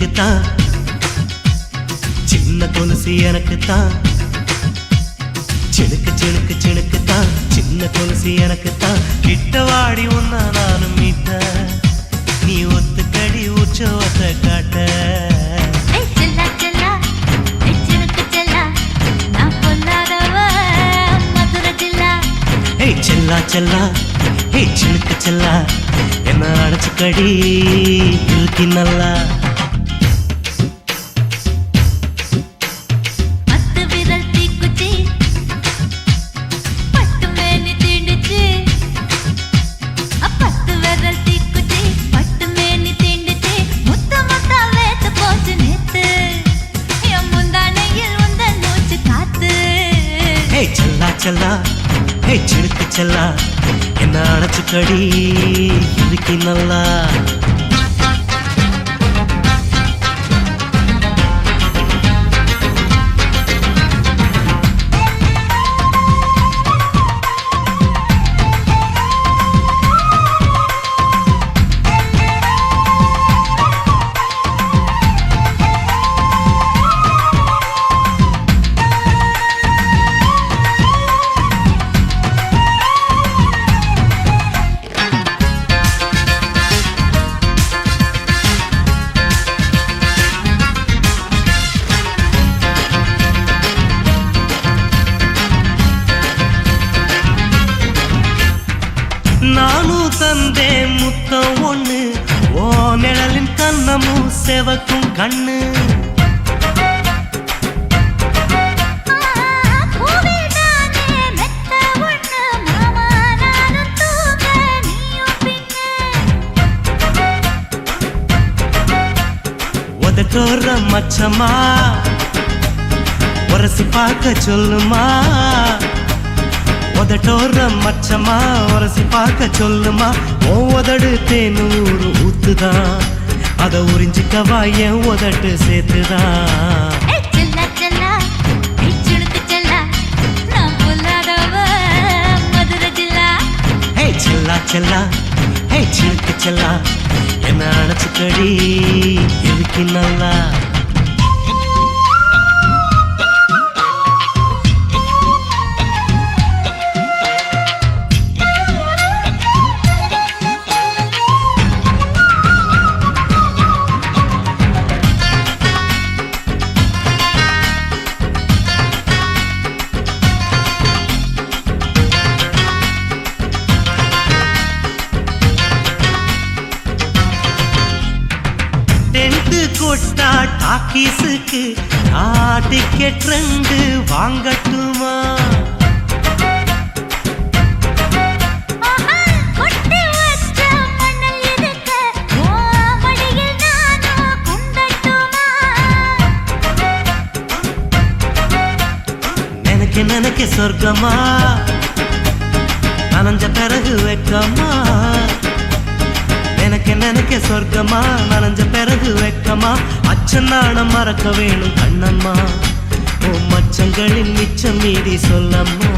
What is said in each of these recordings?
இருக்குதான் சின்ன கொலுசு எனக்குத்தான் சிணுக்கு சிணுக்கு சிணுக்குத்தான் சின்ன கொலுசு எனக்குத்தான் கிட்டவாடி உன்னா நானும் மீட்ட நீ ஒத்துக்கடி உற்சவத்தை காட்ட செல்லா செல்லா ஹே சிலுக்கு செல்லா என்ன அடைச்சுக்கடி இழுக்கி நல்லா செல்லா ஹே சிலுக்கு செல்லா என்ன அடைச்சுக்கடி இழுக்கி நல்லா நானும் தந்தே முத்தம் ஒண்ணு ஓ நிழலின் கண்ணமும் செவக்கும் கண்ணு உதட்டோர மச்சமா உரசி பார்க்க சொல்லுமா உதட்டோர மச்சமா உரசி பார்க்க சொல்லுமா உதடு தேனூறு ஊத்துதான் அத உறிஞ்சிக்கவா என் உதட்டு சேர்த்துதான் செல்லா செல்லா ஹே சிலுக்கு செல்லா என்ன அடைச்சுக்கடி இழுக்கி நல்லா கொட்டா டாக்கீஸுக்கு டிக்கெட் 2 வாங்கட்டுமா நினைக்க நினைக்க சொர்க்கமா நனைஞ்ச பிறகு வெக்கமா எனக்கு நினைக்க சொர்க்கமா நனைஞ்ச பிறகு வெக்கமா அச்சநாணம் மறக்க வேணும் கண்ணம்மா ஓ மச்சங்களின் மிச்சம் மீறி சொல்லம்மா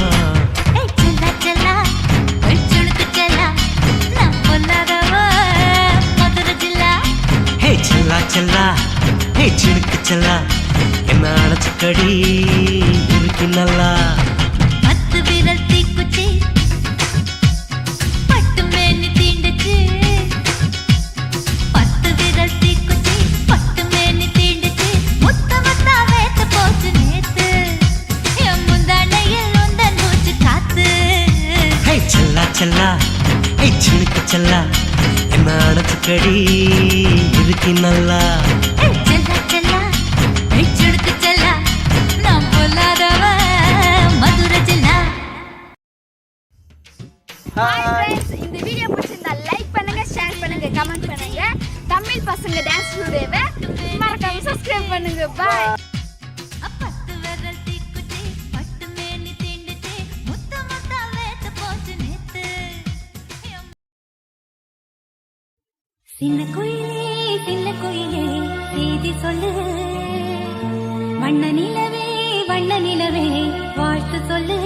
ஹே செல்லா செல்லா ஹே சிலுக்கு செல்லா என்ன அடைச்சுக்கடி இழுக்கி நல்லா செல்லா ஹே சிலுக்கு செல்லா என்ன அடைச்சுக்கடி இழுக்கி நல்லா இந்த வீடியோ பிடிச்சிருந்தா லைக் பண்ணுங்க ஷேர் பண்ணுங்க கமெண்ட் பண்ணுங்க தமிழ் பசங்க டான்ஸ் ஸ்டுடியோவை மறக்காம சப்ஸ்கிரைப் பண்ணுங்க பாய் சின்ன குயிலே செய்தி சொல்லு வண்ண நிலவே வாழ்த்து சொல்லு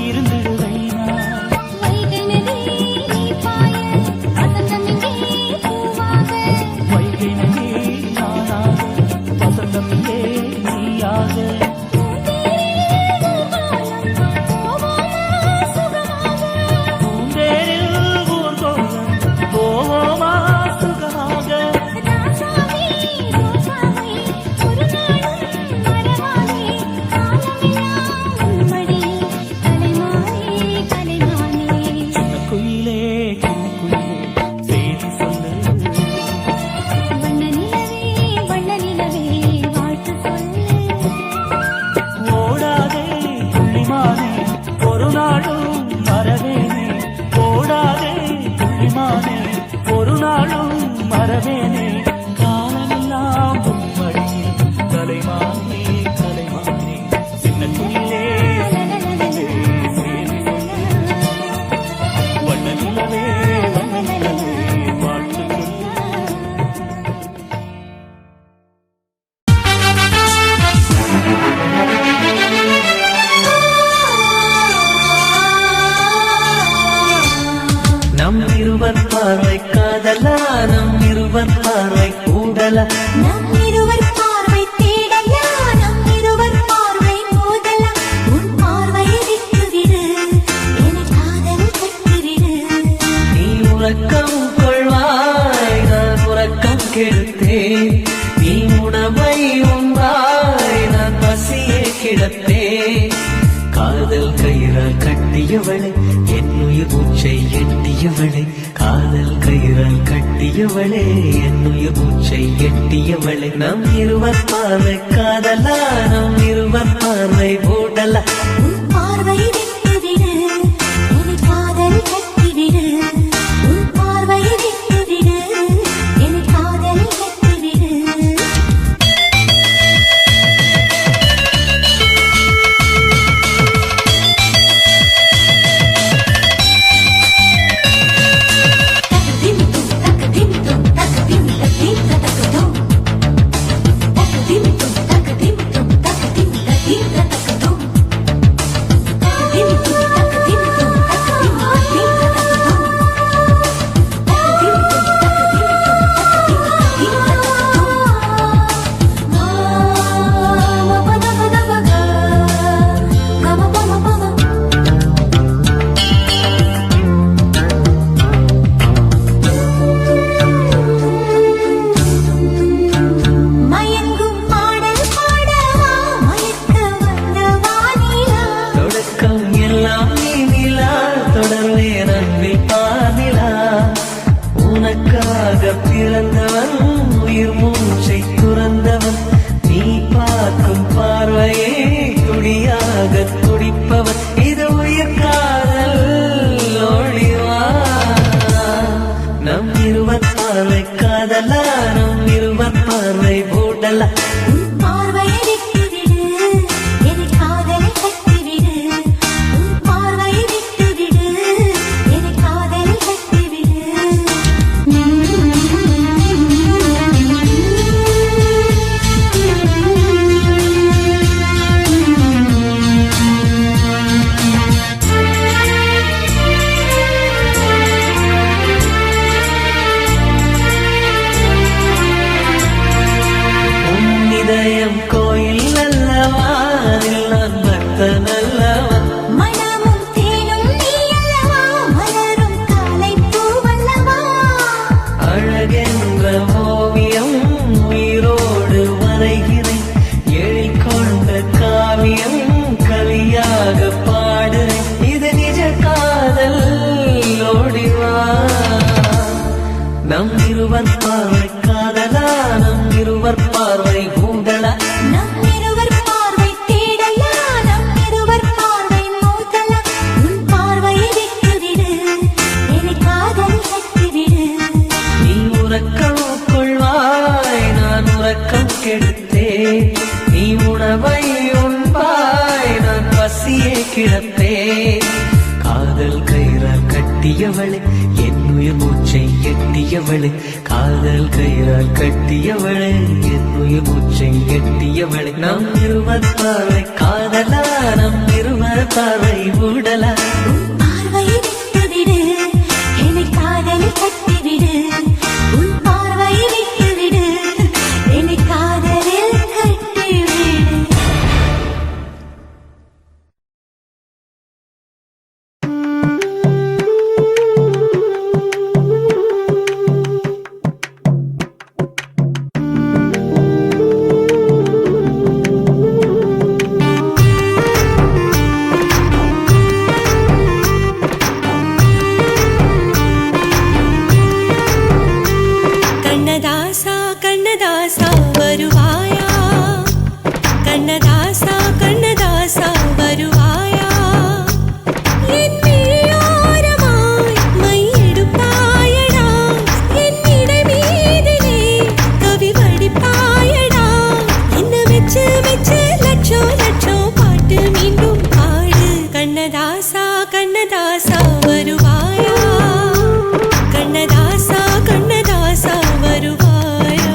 இருந்துடுவேனா வைகை நதி நீ பாய வசந்தம் இங்கே பூவாக வைகை நதி நானாக வசந்தம் இங்கே நீயாக பூந்தேரில் ஊர்கோலம் போவோமா சுகமாக ராசாவே ரோசாவே ஒரு நாளும் மறவாதே காலமெல்லாம் உன்மடியில் கலைமானே கலைமானே சின்ன குயிலே செய்தி சொல்லு வண்ண நிலவே வாழ்த்து சொல்லு ஓடாதே புள்ளிமானே ஒரு நாளும் மறவேனே ஓடாதே புள்ளிமானே ஒரு நாளும் மறவேனே காலமெல்லாம் உம்மடியில் கலைமானே கலைமானே சின்ன குயிலே வண்ண நிலவே வாழ்த்து நம் இருவர் பார்வை காதலா நம் இருவர் பார்வை கூடலா நம் இருவர் பார்வை தேடலா நம் இருவர் பார்வை மோதலா உன் பார்வையை விட்டுவிடு என காதல் கட்டிவிடு நீ உறக்கம் கொள்வாய் நான் உறக்கம் கெடுத்தேன் நீ உணவை உண்பாய் நான் பசியே கிடப்பேன் காதல் கயிறால் கட்டியவளே என் உயிர் மூச்சை எட்டியவளே காதல் கயிறால் கட்டியவளே என் உயிர் மூச்சை எட்டியவளே நம் இருவர் பார்வை காதலா நம் இருவர் பார்வை ஓடலா உன் பார்வையை விட்டுவிடு என காதல் கட்டிவிடு உன் பார்வையை விட்டுவிடு என காதல் கட்டிவிடு மயங்கும் பாடல் பாடவா மயக்க வந்த வானிலா தொடக்கம் எல்லாம் நீ நிலா தொடர்வேன் அன்பில் பாதிலா உனக்காக பிறந்தவன் உயிர் மூச்சை துறந்தவன் நீ பார்க்கும் பார்வையே துடியாக துடிப்பவன் இது உயிர் காதல் ஒளிவா நம் இருவர் பார்வை காதலா நம் இருவர் பார்வை போடலா உன் பார்வையை விட்டுவிடு என காதலை கட்டிவிடு உன் பார்வையை விட்டுவிடு என காதலை கட்டிவிடு உன் இதயம் கோயில் அல்லவா அதில் நான் பக்தன் அல்லவா மனமும் தேனும் நீ அல்லவா மலரும் காலை பூவல்லவா அழகென்ற ஓவியம் உயிரோடு வரைகிறேன் எழில் கொண்ட காவியம் கலியாக பாடுறேன் இது நிஜ காதல் ஓடிவா நம் இருவர் பார்வை காதலா நம் இருவர் பார்வை கூடலா நம் இருவர் பார்வை தேடலா நம் இருவர் பார்வை மோதலா உன் பார்வையை விட்டுவிடு என காதல் கட்டிவிடு நீ உறக்கம் கொள்வாய் நான் உறக்கம் கெடுத்தேன் நீ உணவை உண்பாய் நான் பசியே கிடப்பேன் காதல் கயிறால் கட்டியவளே என் உயிர் மூச்சை எட்டியவளே காதல் கயிறால் கட்டியவளே என் உயிர் மூச்சை எட்டியவளே நம் இருவர் பார்வை காதலா நம் இருவர் தாரை ஊடலா பார்வையை விட்டுவிடு என்னை காதலில் கட்டிவிடு உன் பார்வையை விட்டுவிடு என்னை காதலில் கட்டிவிடு கண்ணதாசா கண்ணதாசா வருவாயா கண்ணதாசா கண்ணதாசா வருவாயா என் விழியோரமாய் மையெடுப்பாயடா என் இடை மீதிலே கவி வடிப்பாயடா என்ன வெச்சு வெச்சு லட்சம் லட்சம் பாட்டு மீண்டும் பாடு கண்ணதாசா கண்ணதாசா வருவாயா கண்ணதாசா கண்ணதாசா வருவாயா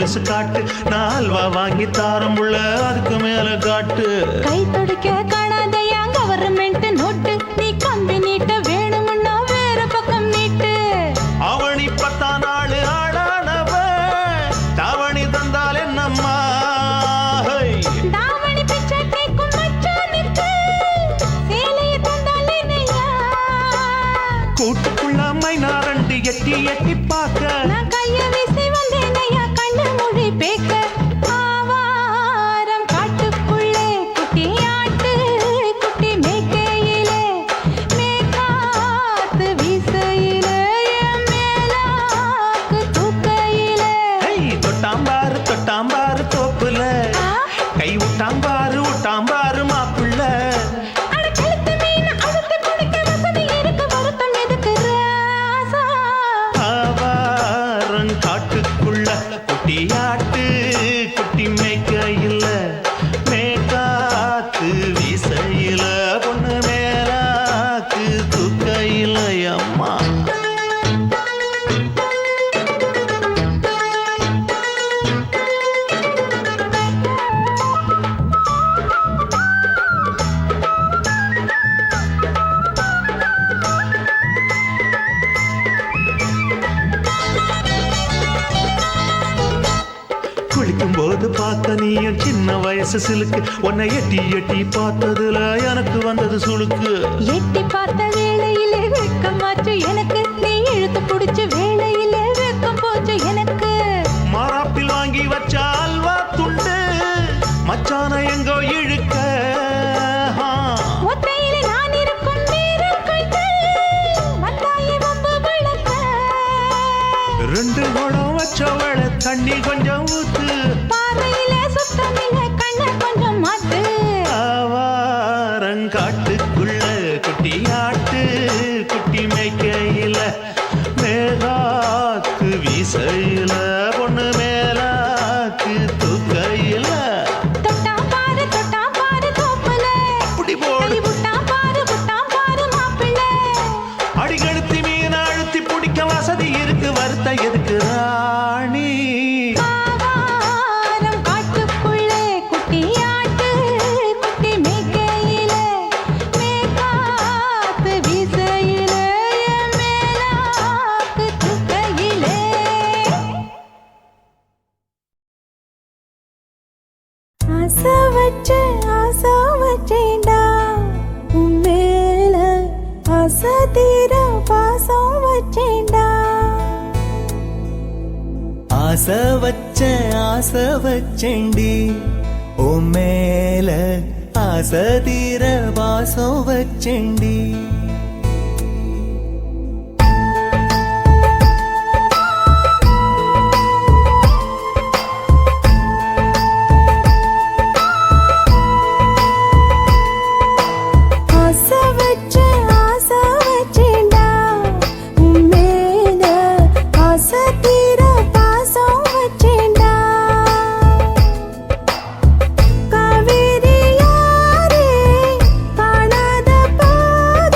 கொலுசு காட்டு, நான் அல்வா வாங்கி தாரம் புள்ள அதுக்கு மேல காட்டு. கை துடிக்க காணாதையா கவர்மெண்ட் நோட்டு, நீ கம்பி நீட்ட வேணும்னா வேற பக்கம் நீட்டு. அவனி 10 நாள் ஆடானவ தாவணி தந்தால் என்னம்மா? தாவணி பிச்சை கேக்கும் மச்சானுக்கு சேலைய தந்தால் என்னையா? கூட்டுக்குள்ள மைனாரண்டு எட்டி எட்டி பார்க்க, நான் கைய வீசி வந்தேனையா கண்ணு மொழி பேக்க. ஆவாரம் காட்டுக்குள்ளே குட்டி ஆட்டு குட்டி மேய்க்கையிலே, மேக்காத்து வீசையிலே, என் மேலாக்கு தூக்கையிலே. தொட்டாம்பாரு தோப்புல, கை விட்டாம்பாரு மாப்புள்ள. அட கழுத்து மீன் அழுத்து பிடிக்க வசதி இருக்கு, வருத்தம் எதுக்கு ராசா? ஆவாரம் காட்டுக்குள்ள குட்டியாட்டு குட்டி மேய்க்கையில, மேக்காத்து வீசையில, பொண்ணு மேலாக்கு தூக்கையில அம்மா. குளிக்கும் போது பார்த்த நீயும் சின்ன வயசு சிலுக்கு, உன்னை எட்டி எட்டி பார்த்ததுல எனக்கு வந்தது சுளுக்கு. எட்டி பார்த்த வேளையிலே வெக்கமாச்சு எனக்கு, நீ இழுத்து பிடிச்ச வேளையிலே வெக்கம் போச்சு எனக்கு. மாறாப்பில் வாங்கி வச்ச அல்வா துண்டு மச்சான எங்கோ இழுக்க. ஒத்தையிலே நான் இருக்கும் நேரம் கண்டு வந்தாயே வம்பு விளக்க. 2 குடம் வச்சவள தண்ணி கொஞ்சம் ஊத்து, பார்வையிலே சுத்தமில்லை கண்ண கொஞ்சம் மாத்து. ஆவாரங்காட்டுக்குள்ள குட்டியாட்டு குட்டி மேய்க்கையில, மேலாக்கு வீசையில, பொண்ணு மேலாக்கு தூக்கையில. தொட்டாம் பாரு தோப்புல, அப்படி போடு கை விட்டாம் பாரு மாப்பிள்ளை. அடிகழுத்தி மீன் அழுத்தி பிடிக்க வசதி இருக்கு, வருத்த எதுக்கு ராணி? ஆவாரம் காட்டுக்குள்ளே குட்டி ஆட்டு குட்டி மேய்க்கையிலே, மேக்காத்து வீசையிலே, என் மேலாக்கு தூக்கையிலே. ஆசை வச்சேன்டா உன் மேல, ஆசை தீர பாசம் வச்சேன்டா. ஆசை வச்சேண்டி ஓ மேல, ஆசை தீர வாசம் வச்சேண்டி. ஆசை வச்சேன்டா உன் மேல, ஆசை தீர பாசம் வச்சேன்டா. காவேரி யாரே காணாத பாத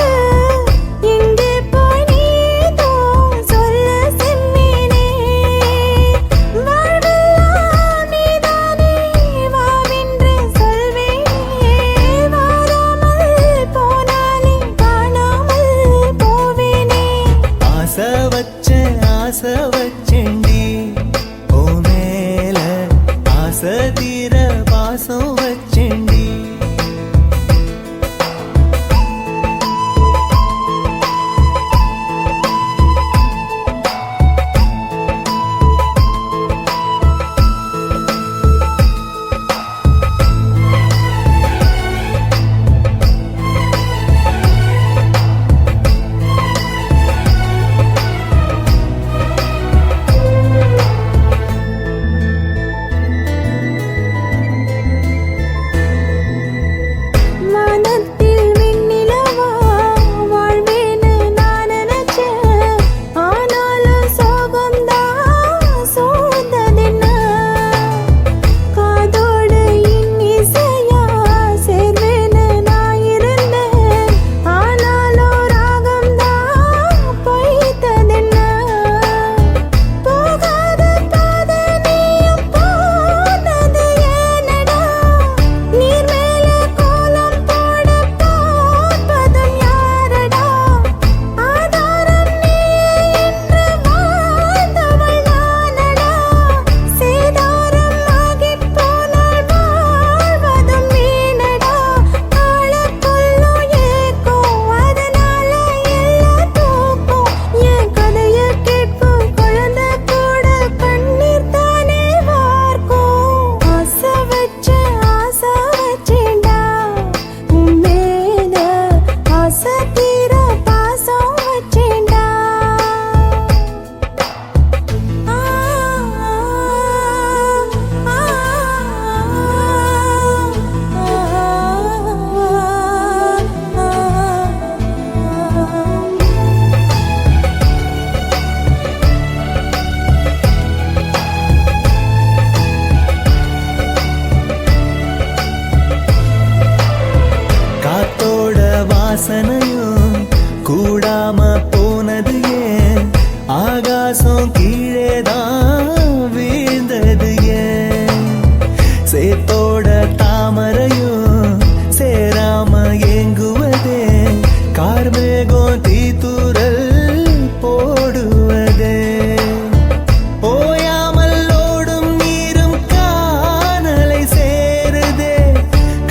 வாசனையும் கூடாம போனது ஏன் ஆகாசம் கீழேதான் வீழ்ந்தது ஏன் சேத்தோட தாமரையும் சேராம ஏங்குவதே கார்மேகம் தீத்துரல் போடுவதே ஓயாமல் ஓடும் நீரும் காணலை சேருதே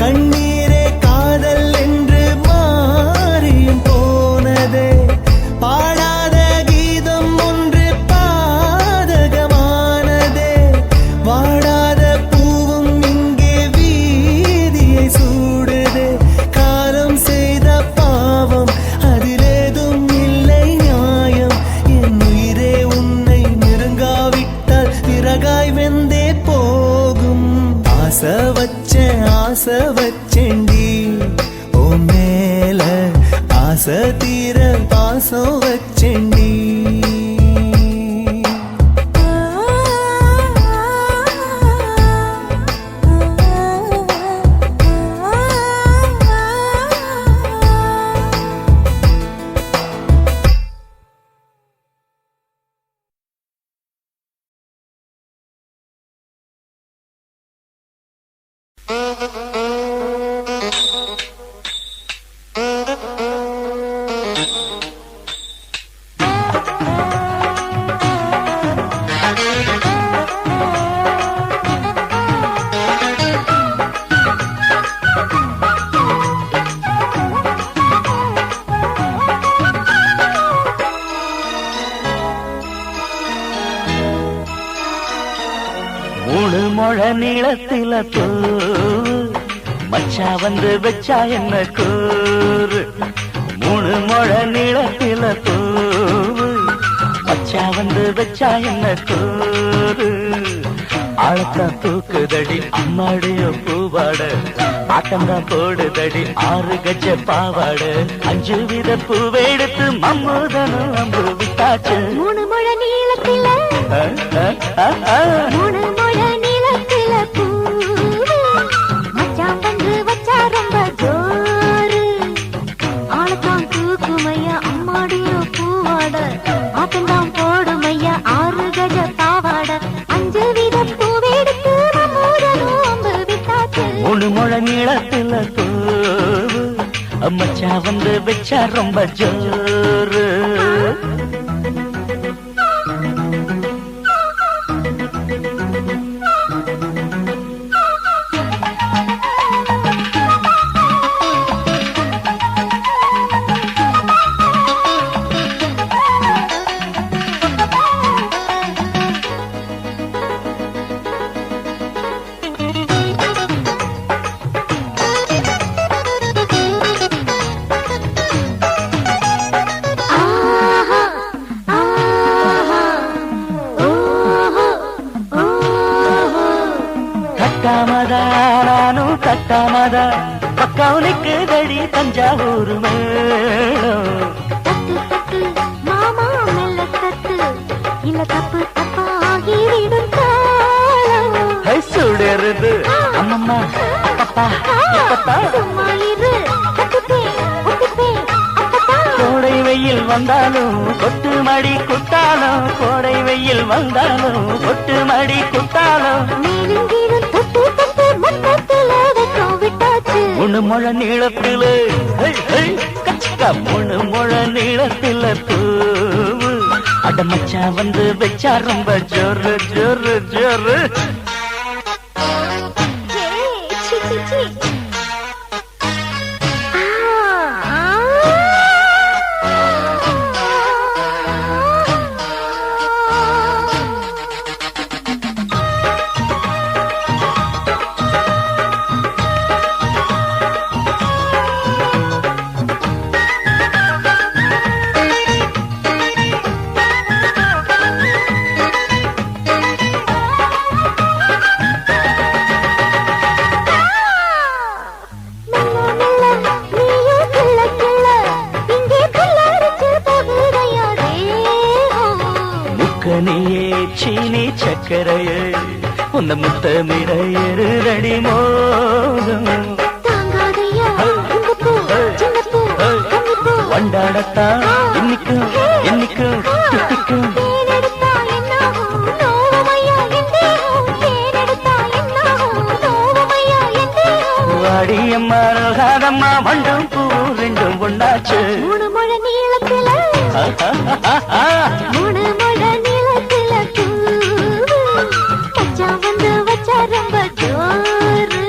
கண்ணீரே காதல் என்று மாறியும் போனதே பாடாத கீதம் ஒன்று பாதகமானதே வாடாத பூவும் இங்கே வீதியை சூடுதே காலம் செய்த பாவம் அதிலேதும் இல்லை நியாயம் என் உயிரே உன்னை நெருங்காவிட்டால் விறகாய் வெந்தே போகும் ஆசை வச்சேன்டி ஓ மேல ஆசை தீர பாசம் வச்சேன்டி மூணு முழ நீளத்தில தூவு மச்சா வந்து வச்சா என்ன கூறு மூணு முழ நீளத்தில தூவு மச்சா வந்து வச்சா என்ன கூறு ஆழத்தான் தூக்குதடி அம்மாடிய பூவாட ஆட்டம்தான் போடுதடி 6 கஜ பாவாட 5 வித பூவெடுத்து மம்முதனும் அம்பு விட்டாச்சு மூணு முழ நீளத்தில மூணு முழ நீளத்தில பூ மச்சான் வந்து வச்சா ரொம்ப ஜோரு ஆளத்தான் தூக்குமையா அம்மாடியோ பூவாட ஆட்டம்தான் போடுமையா 6 கஜ பாவாட 5 வித பூவெடுத்து மம்முதனும் அம்பு விட்டாச்சு மூணு முழ நீளத்தில பூவு மச்சா வந்து வச்சா ரொம்ப ஜோரு நானும் கட்டாமதா பக்கவுனுக்கு தடி தஞ்சாவூர் மேளம் தட்டு தட்டு மாமா மெல்ல தட்டு இல்ல தப்பு தப்பாகிவிடும் காலம் சுடருது அம்மம்மா அப்பப்பா எப்பப்பா சும்மா இரு கட்டுப்பேன் ஒத்துப்பேன் அப்பப்பா கோடை வெயில் வந்தாலும் கொட்டு மடி குத்தாலும் கோடை வெயில் வந்தாலும் கொட்டு மடி குத்தாலும் மேலும் தொட்டு தொட்டு மொத்தத்தில் வெக்கம் விட்டாச்சு மூணு முழ நீளத்தில கச்சிக்கா மூணு முழ நீளத்தில பூவு அடமச்சா வந்து வச்சா ரொம்ப ஜோரு ஜோரு ஜோரு சி சி சி கனியே சீனி சக்கரையே உன்ன முத்தமிட எருதடி மோதும் தாங்காதையா இந்த பூ சின்ன பூ வண்டாடத்தான் என்னைக்கும் என்னைக்கும் தித்திக்கும். தேனெடுத்தா என்னாகும் நோவுமையா என் தேகம் தேனெடுத்தா என்னாகும் நோவுமையா என் தேகம் வாடியம்மா ரோகாதம்மா வண்டும் பூ ரெண்டும் ஒண்ணாச்சு. மூணு முழ நீளத்துல மூணு முழ நீளத்துல மச்சான் வந்து வச்சா ரொம்ப ஜோரு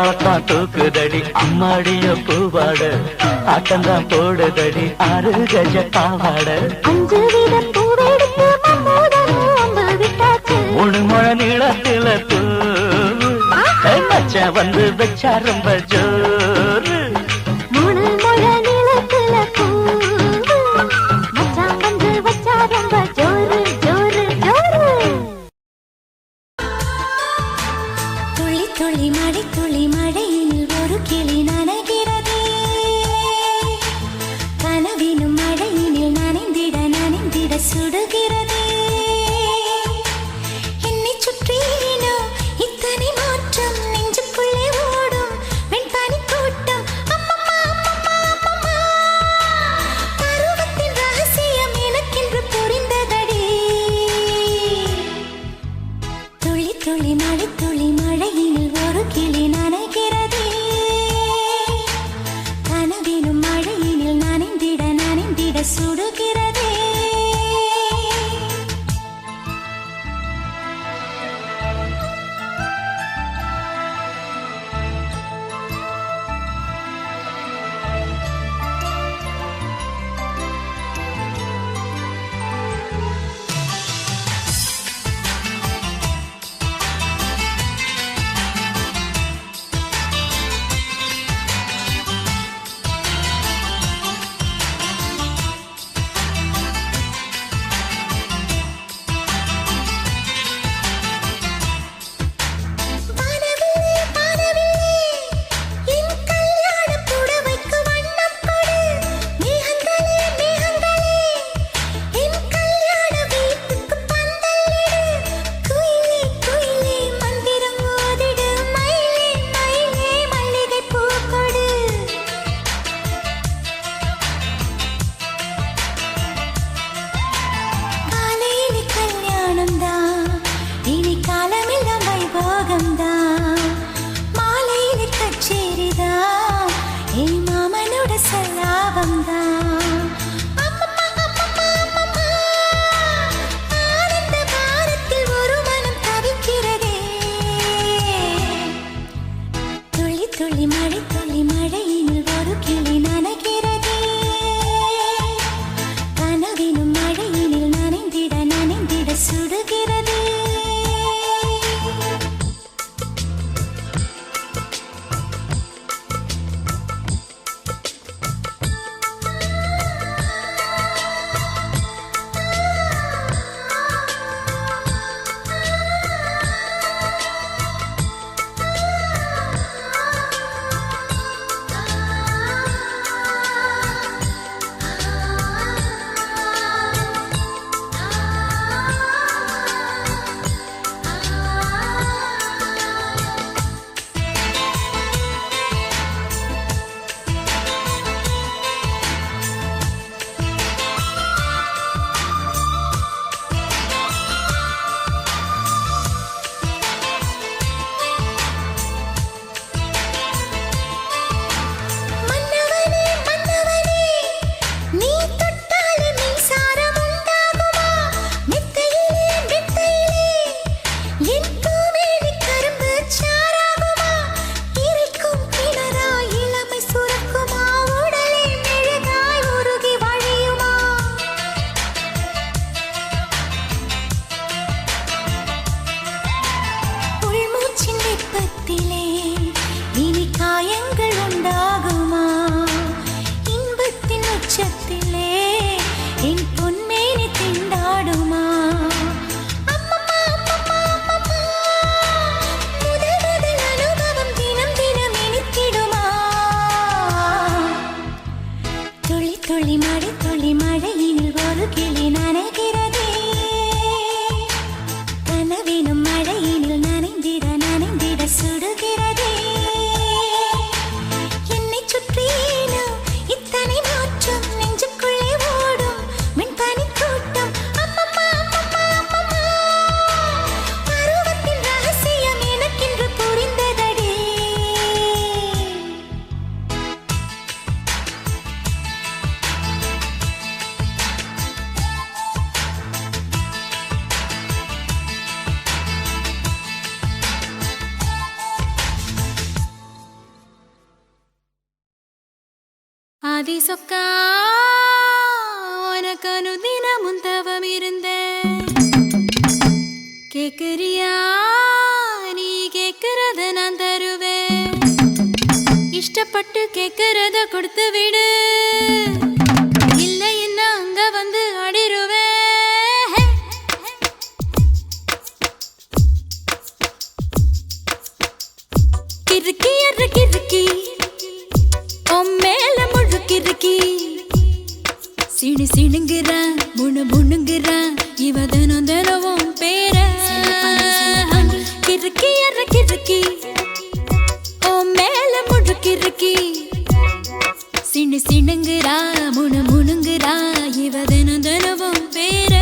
ஆத்தான் தூக்குதடி அம்மாடிய பூவாட ஆட்டந்தான் போடுதடி 6 கஜ பாவாட. 5 வீதம் பூவெடுத்து மம்மூதனும் அம்பு விட்டாச்சு 3 முழ நீளத்தில பூ மச்சான் வந்து வச்சா ரொம்ப ஜோரு. 3 முழ நீளத்துல மச்சான் வந்து வச்சா ரொம்ப ஜோரு ஜோரு ஜோரு துளி துளி மழை துளி மழையில் ஒரு கிளி நனைகிறதே கனவினும் மழையினில் நனைந்திட நனைந்திட சுடுகிறதே என்னை சுற்றினோ இத்தனை மாற்றம் நெஞ்சுக்குள்ளே ஓடும் வெண்பனி கூட்டம் அம்மம்மா அம்மம்மா அம்மம்மா பருவத்தின் ரகசியம் எனக்கென்று புரிந்ததடி துளி துளி மழை துளி மழையினில் ஒரு கிளி நனைகிறதே கனவினும் மழையினில் நனைந்திட நனைந்திட சுடுகிறதே துளி மழை துளி மழையினில் ஒரு கிளி நனைகிறதே கனவினும் மழையினில் நனைந்திட நனைந்திட சுடுகிறதே துளி மழை துளி மழையினில் ஒரு கிளி நனைகிறதே கனவினும் மழையினில் நனைந்திட நனைந்திட சுடுகிறதே என்னை சுற்றினோ இத்தனை மாற்றம் பாதி சொக்கா உனக்கு அனுதினமும் தவம் இருந்தேன் கேக்குறியா நீ கேக்குறத நான் தருவேன் இஷ்டப்பட்டு கேக்குறத கொடுத்து விடு இல்லை என்ன அங்க வந்து அடிருவேன் கிறுக்கி அற கிறுக்கி மேல முழுக்கிறுக்கி சிடு சிடுங்குறா முணு முணுங்குறா இவ தினம் தினமும் பேர கிறுக்கி அற கிறுக்கி மேல முழுக்கிறுக்கி சிடு சிடுங்குறா முணு முணுங்குறா இவ தினம் தினமும் பேர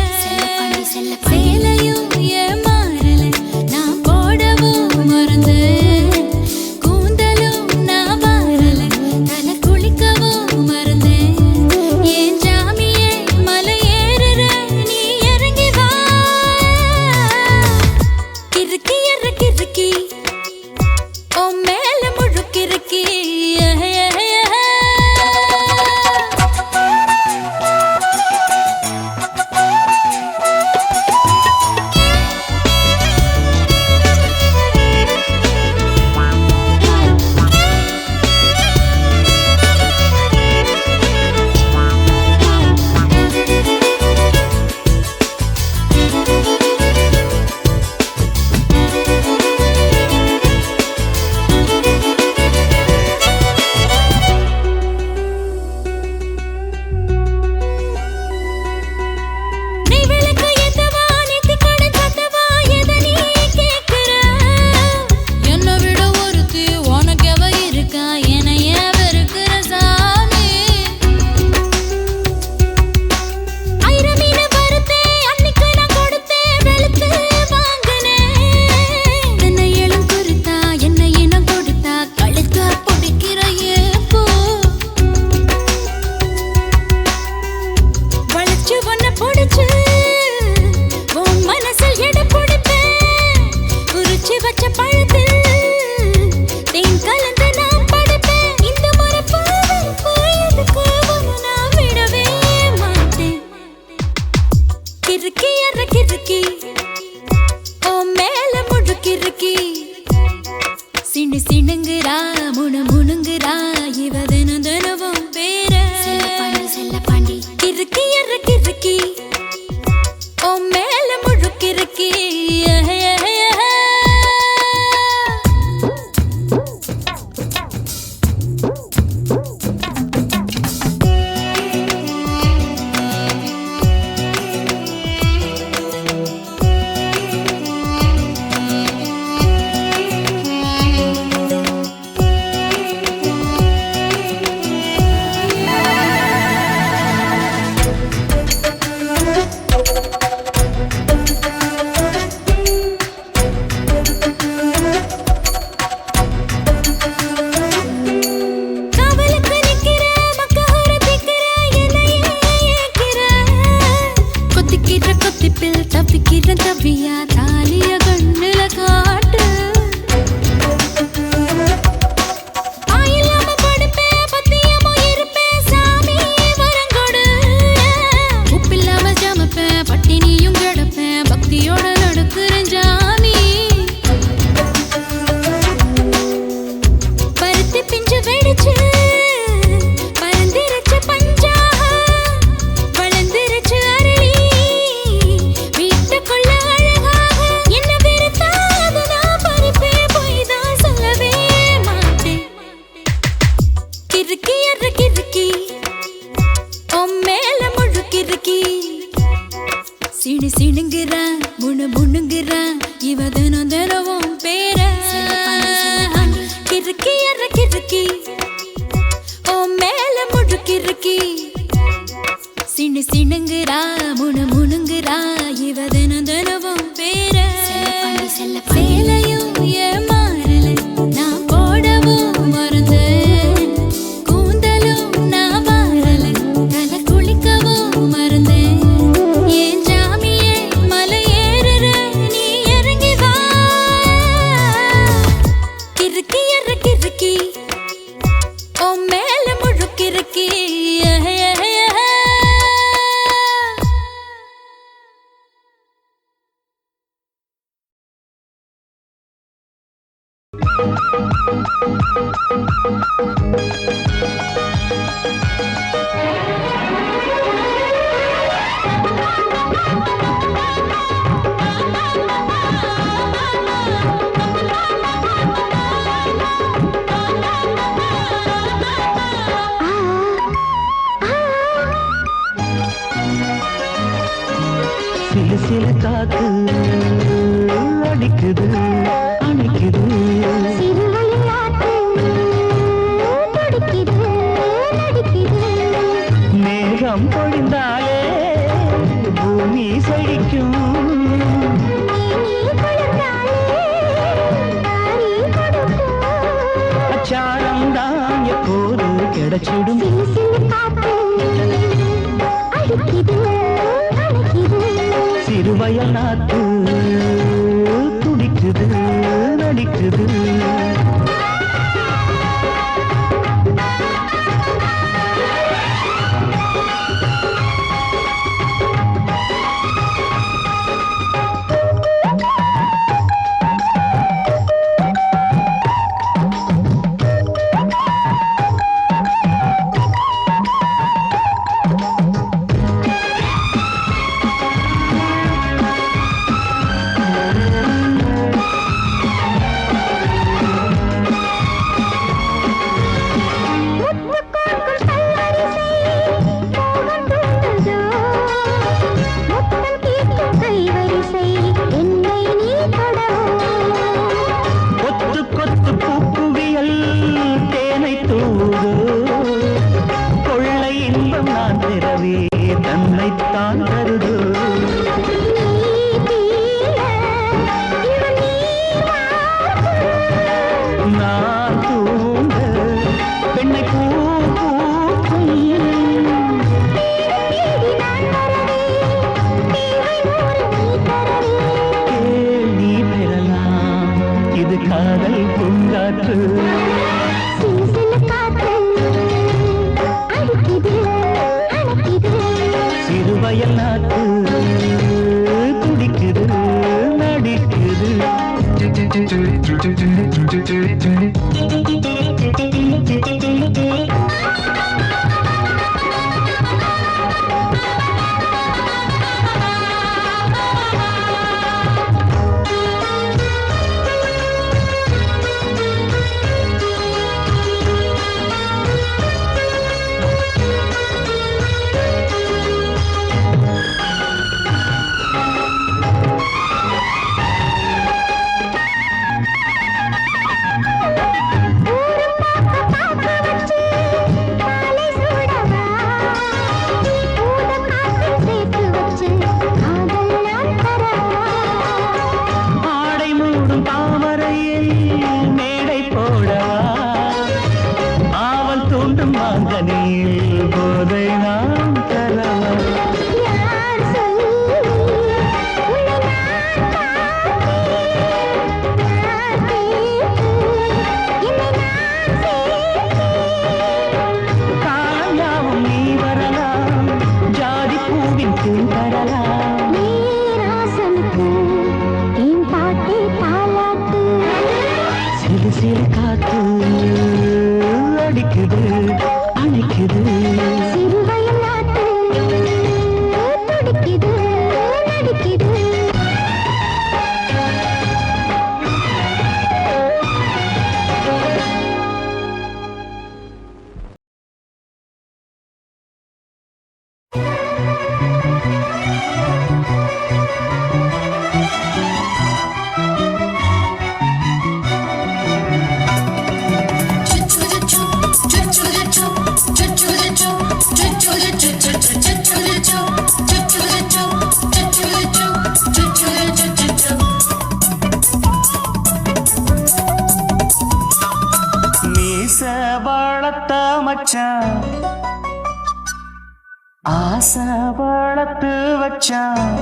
சேலையும் ஏமாறல நான் போடவும் மறந்தேன் சிடு சிடுங்குறா முணு முணுங்குறா இவ தினம் தினமும் பேர கிறுக்கி அற கிறுக்கி மேல முழுக்கிறுக்கி சிடு சிடுங்குறா முணு முணுங்குறா இவ தினம் தினமும் பேர சேலையும் ஏமாறல நான் போடவும் மறந்தேன் கூந்தலும் நான் மாறல தலை குளிக்கவும் மறந்தேன் ஏன் ஜாமியே மலை ஏறுற நீ இறங்கி வா கிறுக்கி அற கிறுக்கி மேல முழுக்கிறுக்கி செல்வம் பொழிந்தாலே பூமி செழிக்கும். அச்சாரம் தான் எப்போது கிடைச்சிடும். சிறுவயல் நாத்து துடிக்குது நடிக்குது. தன்னைத்தான் தருது. நான் தூங்க பெண்ணை பூ பூக்கும். நீ பெறலாம் இது காதல் பூங்காற்று. சிறுவயல் நாட்டு துடிக்குது நடிக்குது. போதை நாம் தரலாம். காயாவும் நீ வரலாம், ஜாதி பூவின் தேன் தரலாம். சிறு சிறு காத்து அடிக்குது அணைக்குது. சிறுவயல் நாட்டு துடிக்குது நடிக்குது. மச்சான் ஆசை வளர்த்து வச்சான்.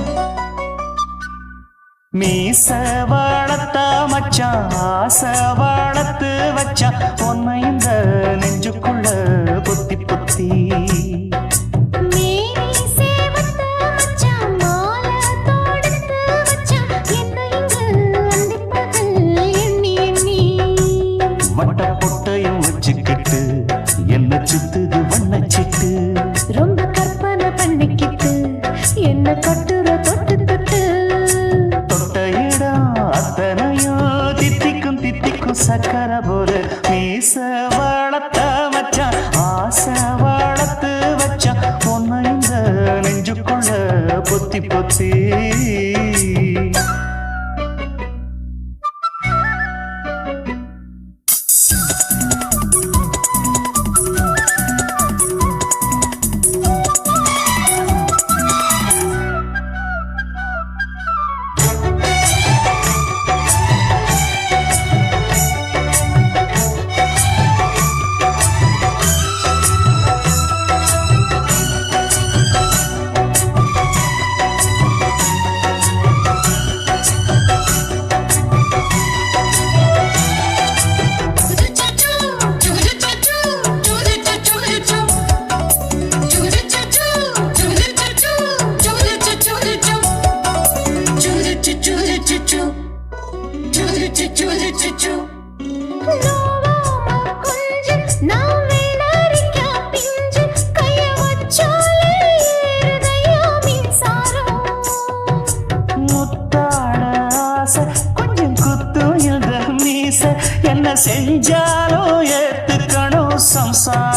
மீச வளர்த்த மச்சான் ஆசை வளர்த்து வச்சான். உன்னை இந்த நெஞ்சுக்குள்ள பொத்தி பொத்தி வட்ட பொட்டையும் வச்சுக்கிட்டு என்ன சுத்துது வண்ணச்சிட்டு. ரொம்ப கற்பனை பண்ணிக்கிட்டு என்ன கட்டுற தொட்டு தொட்டு. தொட்ட இடம் அத்தனையும் தித்திக்கும் தித்திக்கும் சக்கரை போல. மீச வளர்த்த மச்சான் ஆசை வளர்த்து வச்சான். உன்னை இந்த நெஞ்சுக்குள்ள பொத்தி பொத்தி.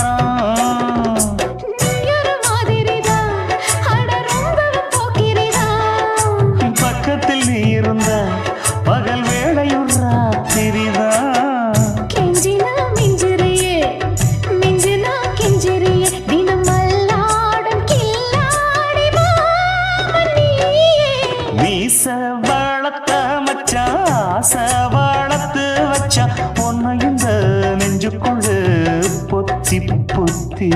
வாரம் நீயொரு மாதிரிதான் அட ரொம்பவும் போக்கிரிதான் பக்கத்தில் நீ இருந்த பகல் வேளையும் ராத்திரிதான் கெஞ்சினா மிஞ்சிறியே மிஞ்சினா கெஞ்சிறியே தினம் மல்லாடும் கில்லாடி மாமன் நீயே மீச வளர்த்த மச்சான் ஆசை வளர்த்து வச்சான் உன்னை இந்த நெஞ்சுக்குள்ள பொத்தி பொத்தி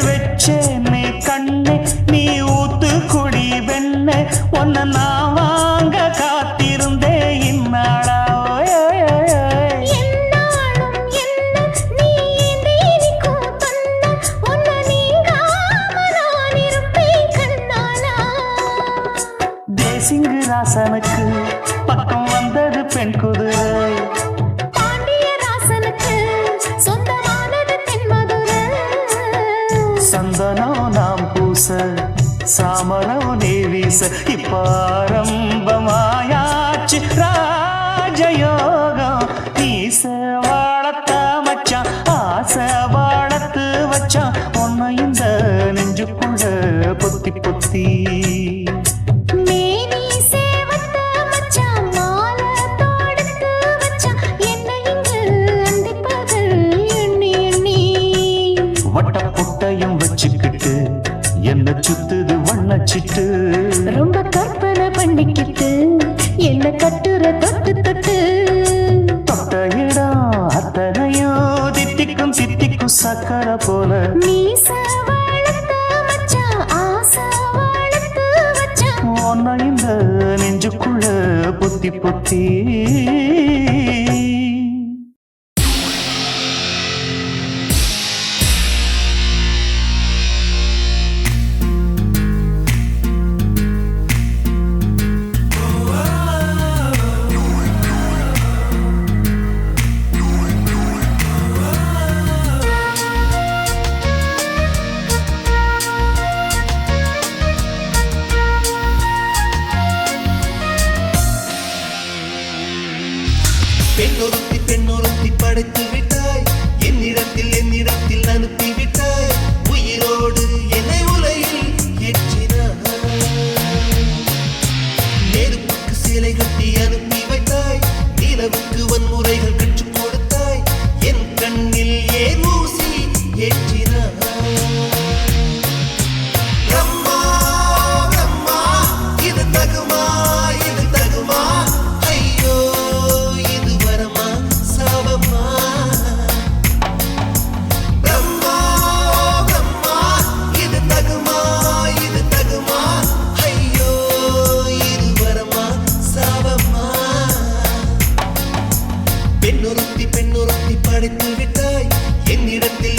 வச்சேனே கண்ணே நீ ஊத்து குடி வெண்ணே உன்னை நான் வாங்க காத்திருந்தே இந்நாளா என்னாலும் என்ன நீ ஏந்திரிக்கும் கண்ணா உன்னை நீங்காம நான் இருப்பேன் கண்ணாலா தேசிங்கு ராசனுக்கு பக்கம் வந்தது பெண் குதிரை பாண்டிய ராசனுக்கு சொந்தமானது தென்மதுரை சந்தனம் நாம் பூச சாமரம் நீ வீச இப்பாரம்பமாயாச்சு ராஜயோகம் நீச வாழத்த மச்சான் ஆசை வாழத்து வச்சான் உன்னை இந்த நெஞ்சுக்குள்ள பொத்தி பொத்தி மேனி சேவத்த மச்சான் மாலை தொடுத்து வச்சான் என்னை இங்கு அந்திப்பகல் எண்ணி எண்ணி வட்ட புட்டையும் வச்சுக்கிட்டு என்ன சுத்துது வண்ணச்சிட்டு ரொம்ப கற்பனை பண்ணிக்கிட்டு என்ன கட்டுற தொட்டு தொட்டு தொட்ட இடம் அத்தனையோ தித்திக்கும் தித்திக்கும் சக்கரை போல மீச வளர்த்த மச்சான் ஆசை வளர்த்து வச்சான் உன்னை இந்த நெஞ்சுக்குள்ள பொத்தி பொத்தி பெண்ணொருத்தி படைத்து விட்டாய் என்னிடத்தில் அனுப்பி விட்டாய் உயிரோடு என்னை உலகில் ஏற்றினாய் நெருப்புக்கு சிலை கட்டி அனுப்பி வைத்தாய் நிலவுக்கு வன்முறைகள் கற்றுக் கொடுத்தாய் என் கண்ணில் ஏன் ஊசி ஏற்றினாய் பிரம்மா பிரம்மா இது தகுமா ஐயோ இது வரமா சாபமா பிரம்மா பிரம்மா இது தகுமா ஐயோ இது வரமா சாபமா பெண்ணொருத்தி படைத்து விட்டாய் என்னிடத்தில்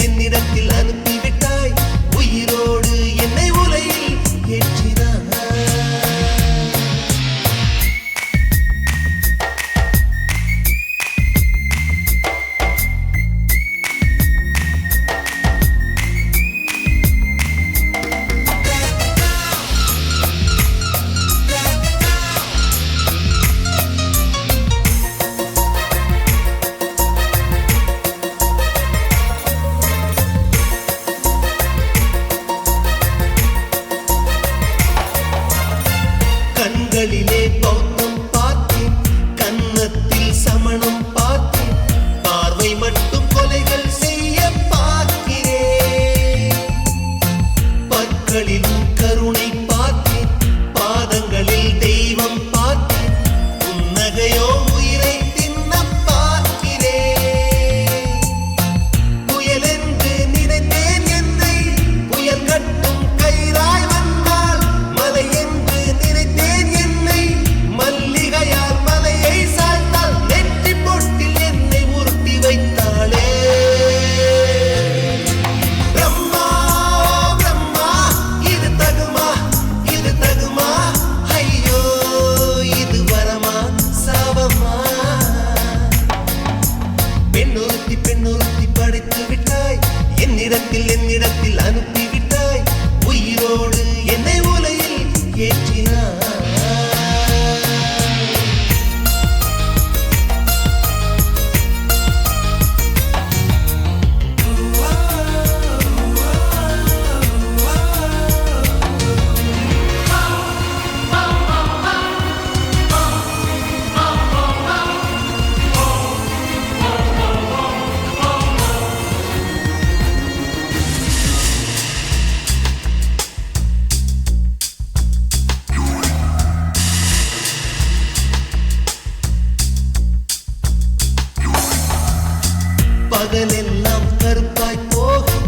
பகலெல்லாம் கருப்பாய் போகும்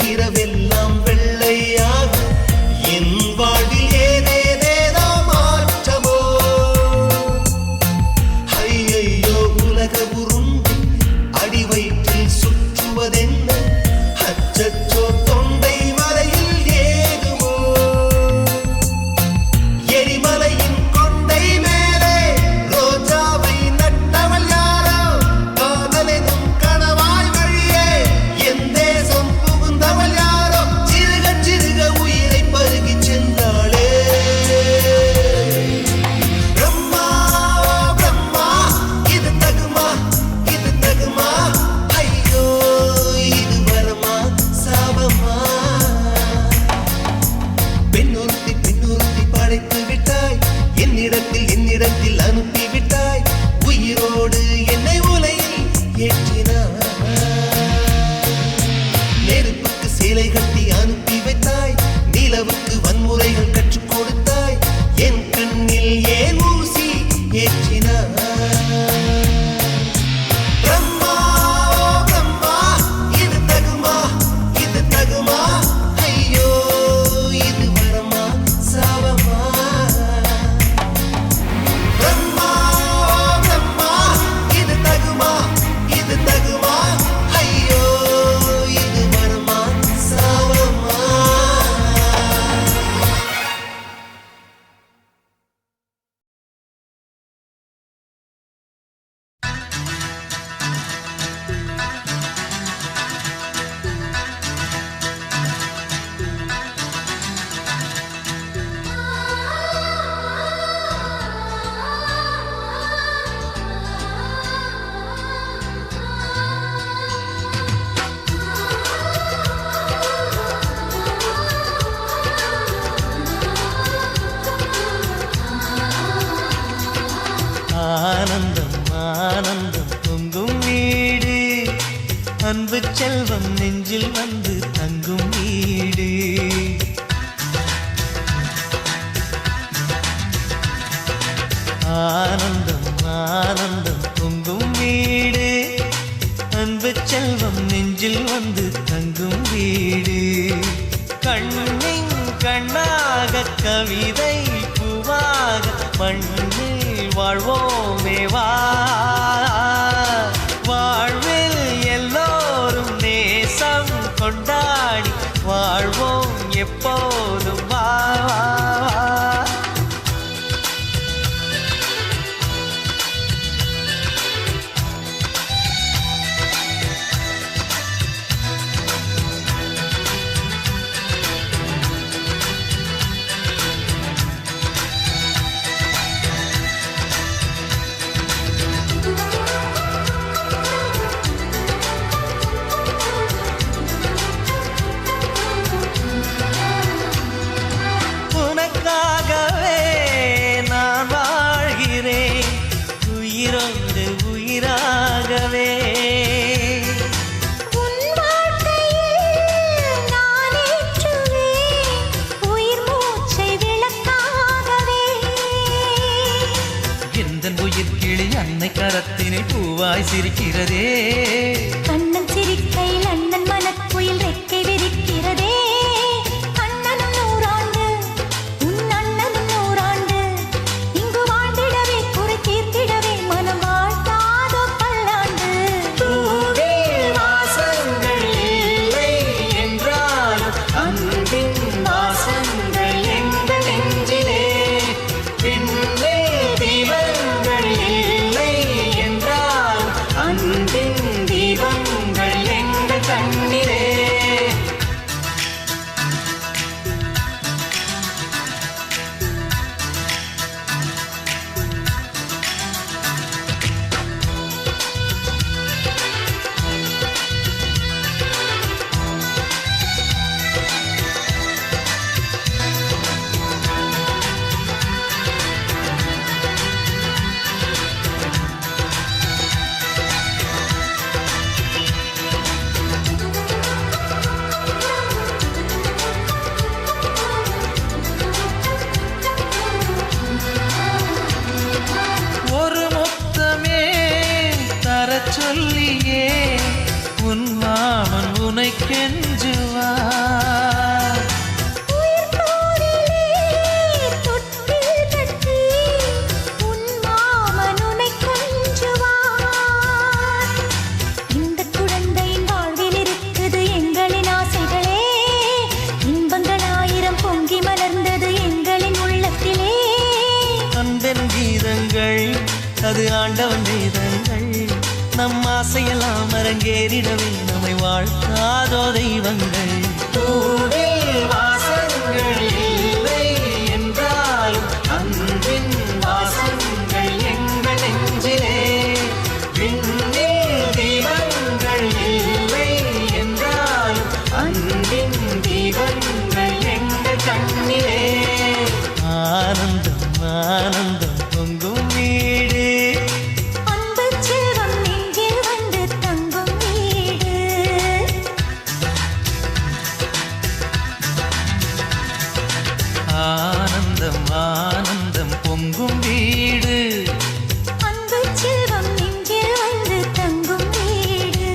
இரவெல்லாம் வெள்ளையாகும் என் வாழ்வில் ஏதேதேதோ மாற்றமோ ஐயையோ உலக உருண்டு அடி வயிற்றில் சுற்றுவதென்ன அச்சச்சோ தொண்டை வரையில் ஏகுமோ எரிமலையின் கொண்டை மேலே ரோஜாவை நட்டவள் யாரோ காதலெனும் கணவாய் வழியே என் தேசம் புகுந்தவள் யாரோ சிறுக சிறுக உயிரை பருகிச் சென்றாளே பிரம்மா பிரம்மா இது தகுமா ஐயோ இது வரமா சாபமா பெண்ணொருத்தி படைத்து விட்டாய் என்னிடத்தில் அனுப்பி விட்டாய் உயிரோடு என்னை உலையில் ஏற்றினாய் நெருப்புக்கு சேலை கட்டி அனுப்பி வைத்தாய் நிலவுக்கு வன்முறைகள் கற்றுக் கொடுத்தாய் என் கண்ணில் ஏன் ஊசி ஏற்றினாய் பிரம்மா பிரம்மா இது தகுமா ஐயோ இது வரமா சாபமா பிரம்மா பிரம்மா இது தகுமா ஐயோ இது வரமா சாபமா ஆனந்தம் ஆனந்தம் பொங்கும் வீடு அன்பு செல்வம் நெஞ்சில் வந்து தங்கும் வீடு ஆனந்தம் ஆனந்தம் பொங்கும் வீடு அன்பு செல்வம் நெஞ்சில் வந்து தங்கும் வீடு கண்ணின் கண்ணாக கவிதை பூவாக மண்ணில் வாழ்வோமே வா வாழ்வில் எல்லோரும் நேசம் கொண்டாடி வாழ்வோம் எப்போதும் வா உனக்காகவே நான் வாழ்கிறேன் உயிரோடு உயிராகவே உன் வாழ்க்கையில் நான் ஏற்றுவேன் உயிர் மூச்சை விளக்காகவே எந்தன் உயிர் கிளி அன்னை கரத்தினில் பூவாய் சிரிக்கிறதே அண்ணன் சிரிக்கையில் அண்ணன் மனக்குயில் ரெக்கை விரிக்கிறதே அண்ணனும் நூறாண்டு உன் அண்ணனும் நூறாண்டு இங்கு வாழ்ந்திடவே குறை தீர்த்திடவே மனம் வாழ்த்தாதோ பல்லாண்டு பூவில் வாசங்கள் இல்லை என்றாலும் அன்பின் வாசங்கள் எங்கள் நெஞ்சிலே பின்னே தீபங்கள் இல்லை என்றால் அன்பின் தீபங்கள் எங்கள் கண்ணிலே தெய்வங்கள் அது ஆண்டவன் வேதங்கள் நம் ஆசையெல்லாம் அரங்கேறிடவே நம்மை வாழ்த்தாதோ தெய்வங்கள் பூவில் வாசங்கள் இல்லை என்றாலும் அன்பின் வாசங்கள் எங்கள் நெஞ்சிலே விண்ணில் தீபங்கள் இல்லை என்றாலும் அன்பின் தீபங்கள் எங்கள் கண்ணிலே ஆனந்தம் ஆனந்தம் பொங்கும் வீடு அன்பு செல்வம் நெஞ்சில் வந்து தங்கும் வீடு ஆனந்தம் ஆனந்தம் பொங்கும் வீடு அன்பு செல்வம் நெஞ்சில் வந்து தங்கும் வீடு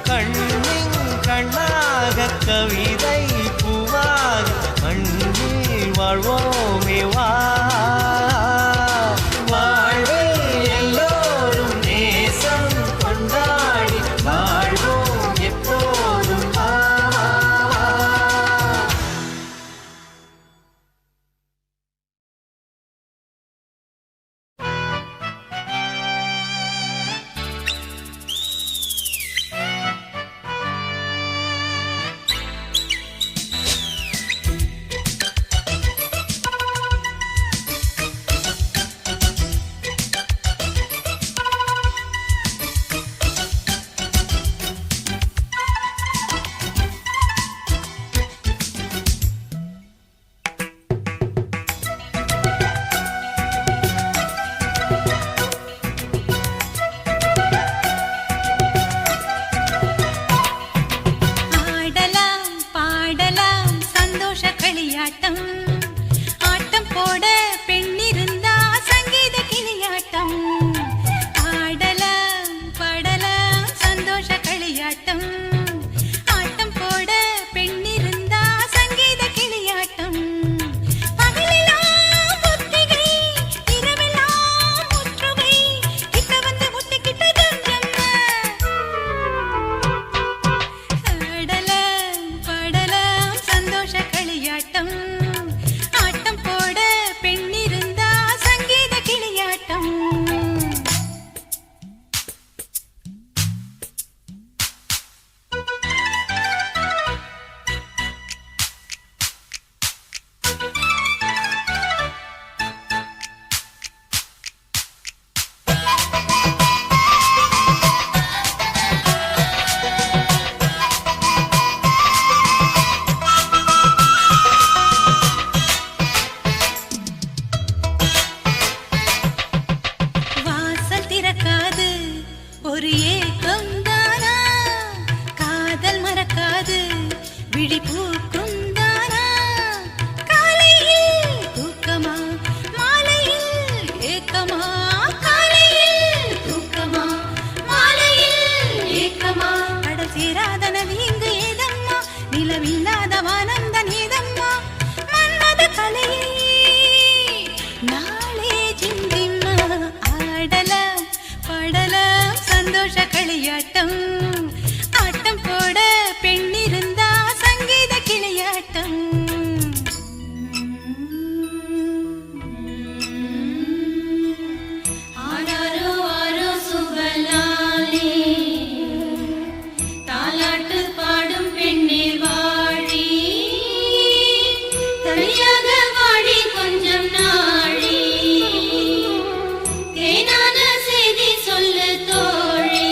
கண்ணின் கண்ணாக கவிதை பூவாக மண்ணில் வாழ்வோமே வா வாழ்வில் எல்லோரும் நேசம் கொண்டாடி வாழ்வோம் எப்போதும் வா, வா, வா. ஆடலாம் பாடலாம் சந்தோஷ களியாட்டம் ஆட்டம் போட பெண்ணிருந்தா சங்கீத கிளியாட்டம் ஆடலாம் பாடலாம் சந்தோஷ களியாட்டம் ஆட்டம் போட பெண்ணிருந்தா சங்கீத கிளியாட்டம் பகலெல்லாம் ஒத்திகை இரவெல்லாம் முற்றுகை கிட்ட வந்து முட்டிக்கிட்ட தஞ்சம்மா ஆடலாம் பாடலாம் சந்தோஷ களியாட்டம் ஆட்டம் போட பெண்ணிருந்தா சங்கீத கிளியாட்டம் வாசல் திறக்காது ஒரு ஏக்கம் தானா காதல் மறக்காது விழி பூக்கும் தானா காலையில் தூக்கமா மாலையில் ஏக்கமா காலையில் தூக்கமா மாலையில் ஏக்கமா கடல் சேராத நதி இங்கு ஏதம்மா நிலவில்லாத வானம் தான் ஏதம்மா மன்மத கலையை நாளே சிந்திம்மா ஆடலாம் பாடலாம் சந்தோஷ களியாட்டம் ஆட்டம் போட பெண்ணிருந்தா சங்கீத கிளியாட்டம் ஆராரோ ஆரோ சுகலாலே தாலாட்டு பாடும் பெண்ணீர் வாழி தனியாக வாடி கொஞ்சம் நாழி தேனான செய்தி சொல்லு தோழி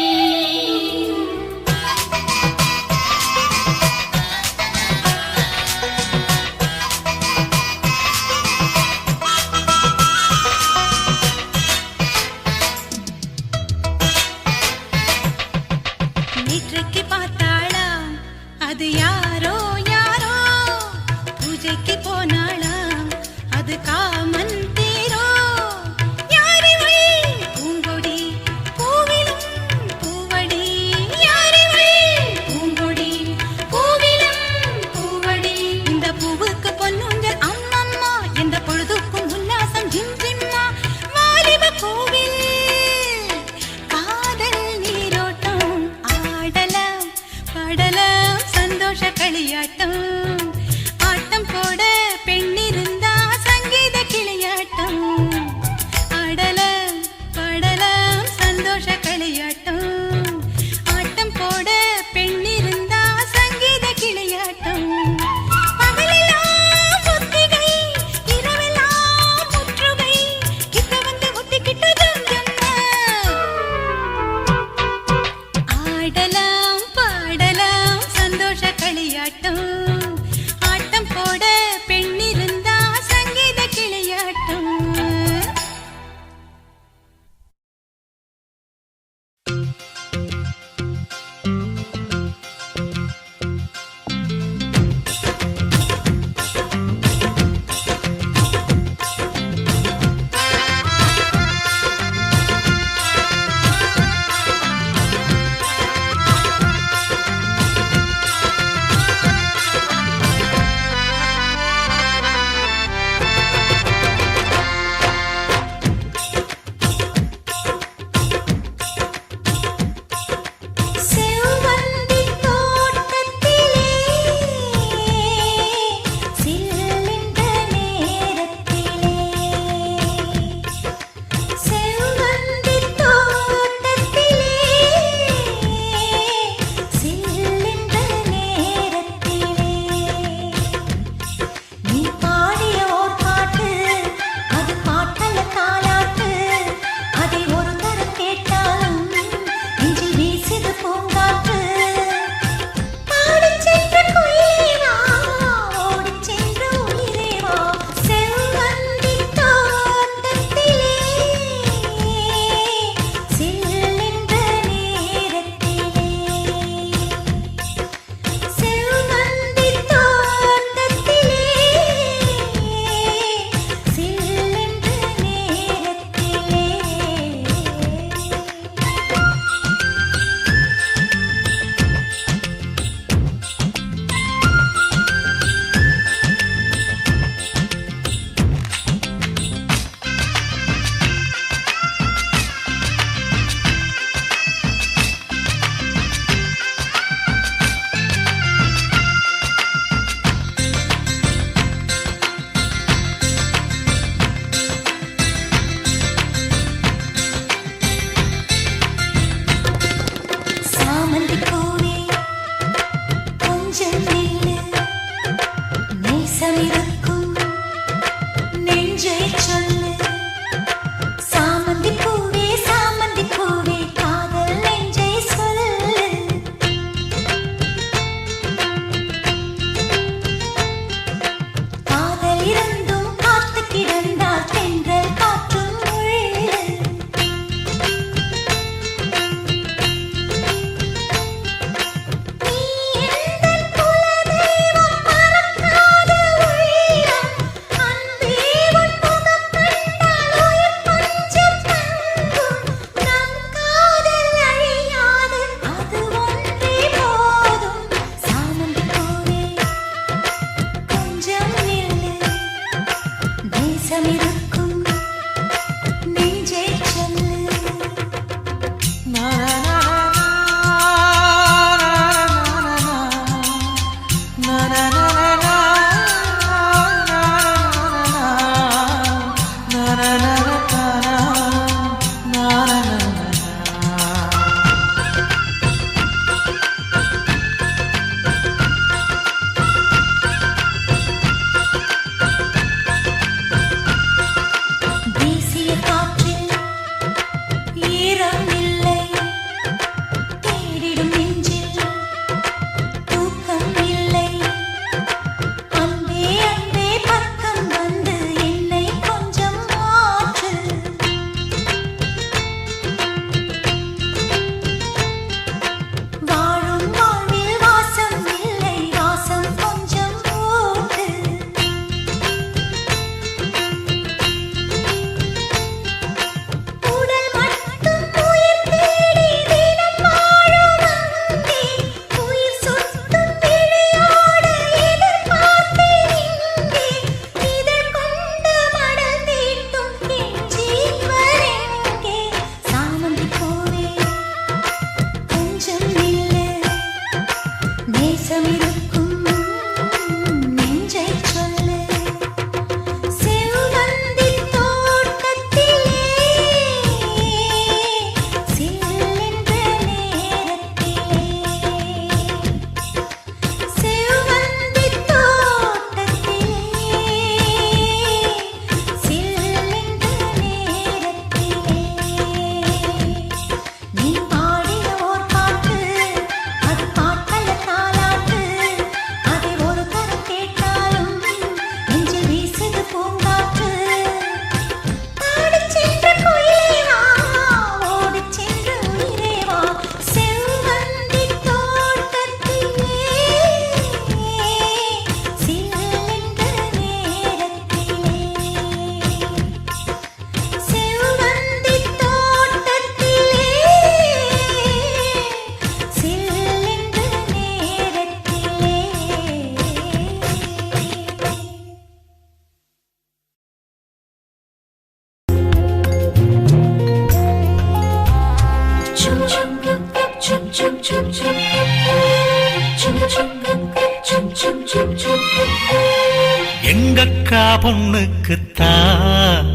அக்கா பொண்ணுக்குத்தான்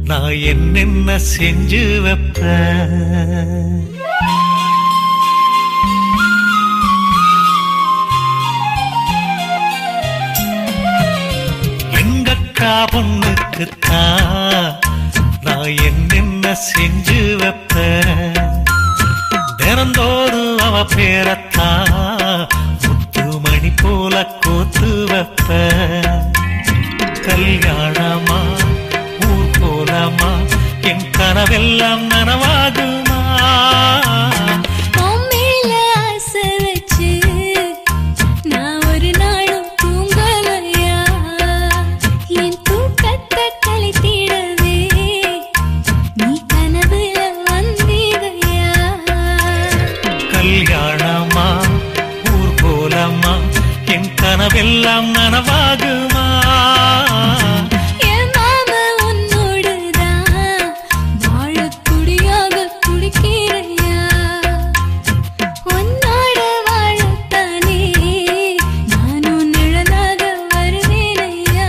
நான் என்னென்ன செஞ்சு வைப்பேன். எங்கக்கா பொண்ணுக்குத்தான் நான் என்னென்ன செஞ்சு வைப்பேன். தினந்தோறும் அவ பேரத்தான் முத்துமணி போல கோத்து வைப்பேன். கல்யாணமா ஊர் போலாமா என் கனவெல்லாம் நனவாகுமா? மேல ஆசை வச்சு நான் ஒரு நாளும் தூங்கலையா? என் தூக்கத்தை கலைத்திடவே நீ கனவுல வந்திடையா? கல்யாணமா ஊர் போலாமா என் கனவெல்லாம் நனவாகுமா? என் மாமா உன்னோடுதான் வாழத் துடியாக துடிக்கிறையா? உன்னோட வாழத்தானே நானும் நிழலாக வருவேனையா?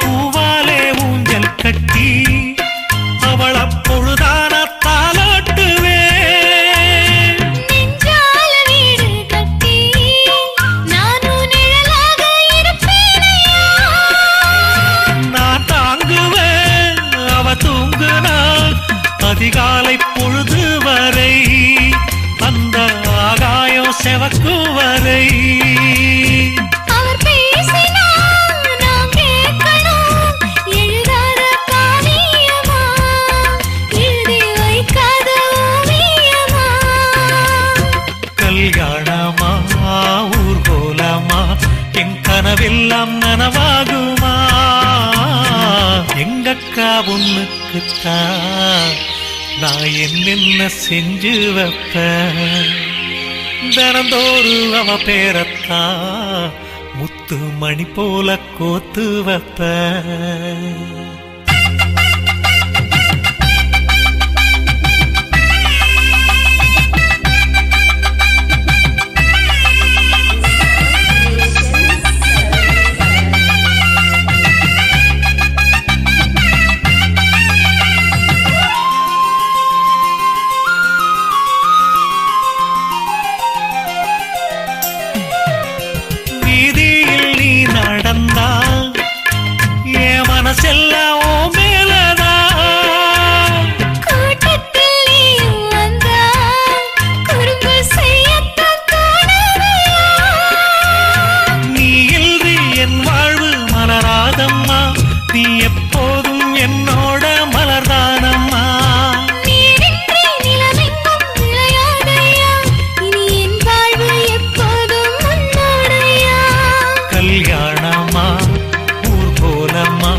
பூவாலே ஊஞ்சல் கட்டி அவள பொழுதான தாலாட்டுவேன். நெஞ்சால வீடு கட்டி நானும் நிழலாக இருப்பேனையா? நான் தாங்குவேன் அவ தூங்குனாள் அதிகாலை பொழுது வரை அந்த ஆகாயம் செவக்கும் வரை. அவர் பேசினால் நான் கேட்கணும். எழுதாத காவியமா? எழுதி வைக்காத ஓவியமா? கல்யாணமா ஊர் போலாமா என் கனவெல்லாம் நனவாகுமா? எங்கக்கா பொண்ணுக்குத்தான் நான் என்னென்ன செஞ்சு வைப்பேன். தினந்தோறும் அவ பேரத்தான் முத்து மணி போல கோத்து வைப்பேன். வீதியில் நீ நடந்தா என் மனசெல்லாம் ஓ மேலதான். கூட்டத்தில் நீயும் வந்தா குறும்பு செய்யத்தான் தோணுதையா? நீ இன்றி என் வாழ்வு மலராதம்மா நீ எப்போதும் என்னோட மலர்தானம்மா. நீரின்றி நிலவெங்கும் விளையாதையா? இனி என் வாழ்வு எப்போதும் உன்னோடையா? கல்யாணமா ஊர் போலம்மா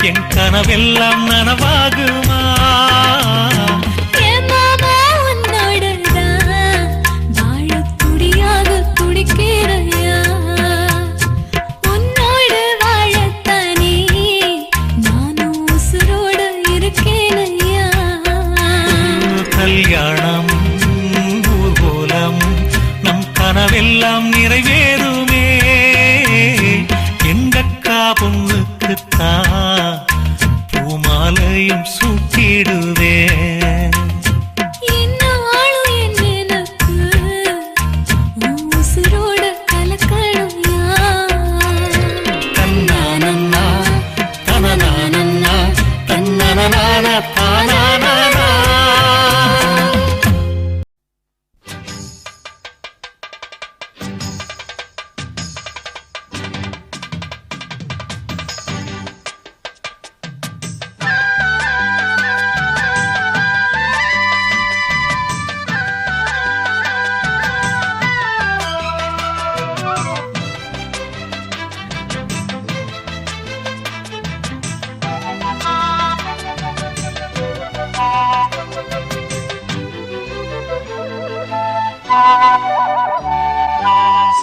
என் கனவெல்லாம் நனவாகுமா? என் மாமா உன்னோடுதான் வாழத் துடியாக துடிக்கிறையா? உன்னோடு வாழத்தானே நானும் உசுரோடு இருக்கேனையா? கல்யாணம் ஊர் போலம் நம் கனவெல்லாம் நிறைவேறுமே. எங்கக்கா பொண்ணுக்குத்தான் பூமாலையும் சூட்டிடுவேன். என்னாலும் என் எனக்கு உன் உசுரோட கலக்கணும்யா? தன்னானன்னா தனனானன்னா தன்னனனான தானானா.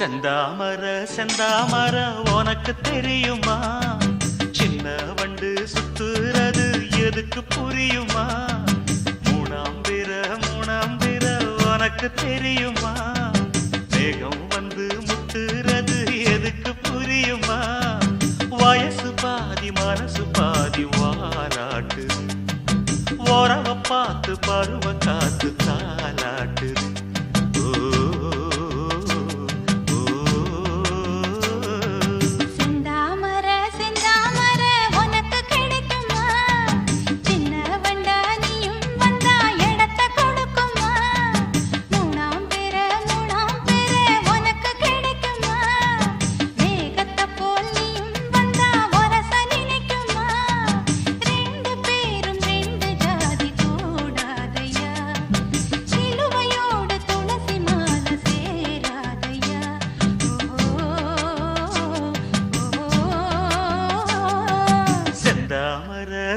செந்தாமர செந்தாமர உனக்கு தெரியுமா சின்ன வண்டு சுத்துறது எதுக்கு புரியுமா மூணாம் பிற உனக்கு தெரியுமா வேகம் வந்து முட்டுறது எதுக்கு புரியுமா வயசு பாதி மனசு பாதி வாலாட்டு ஓரவ பார்த்து பருவ காத்து தாலாட்டுது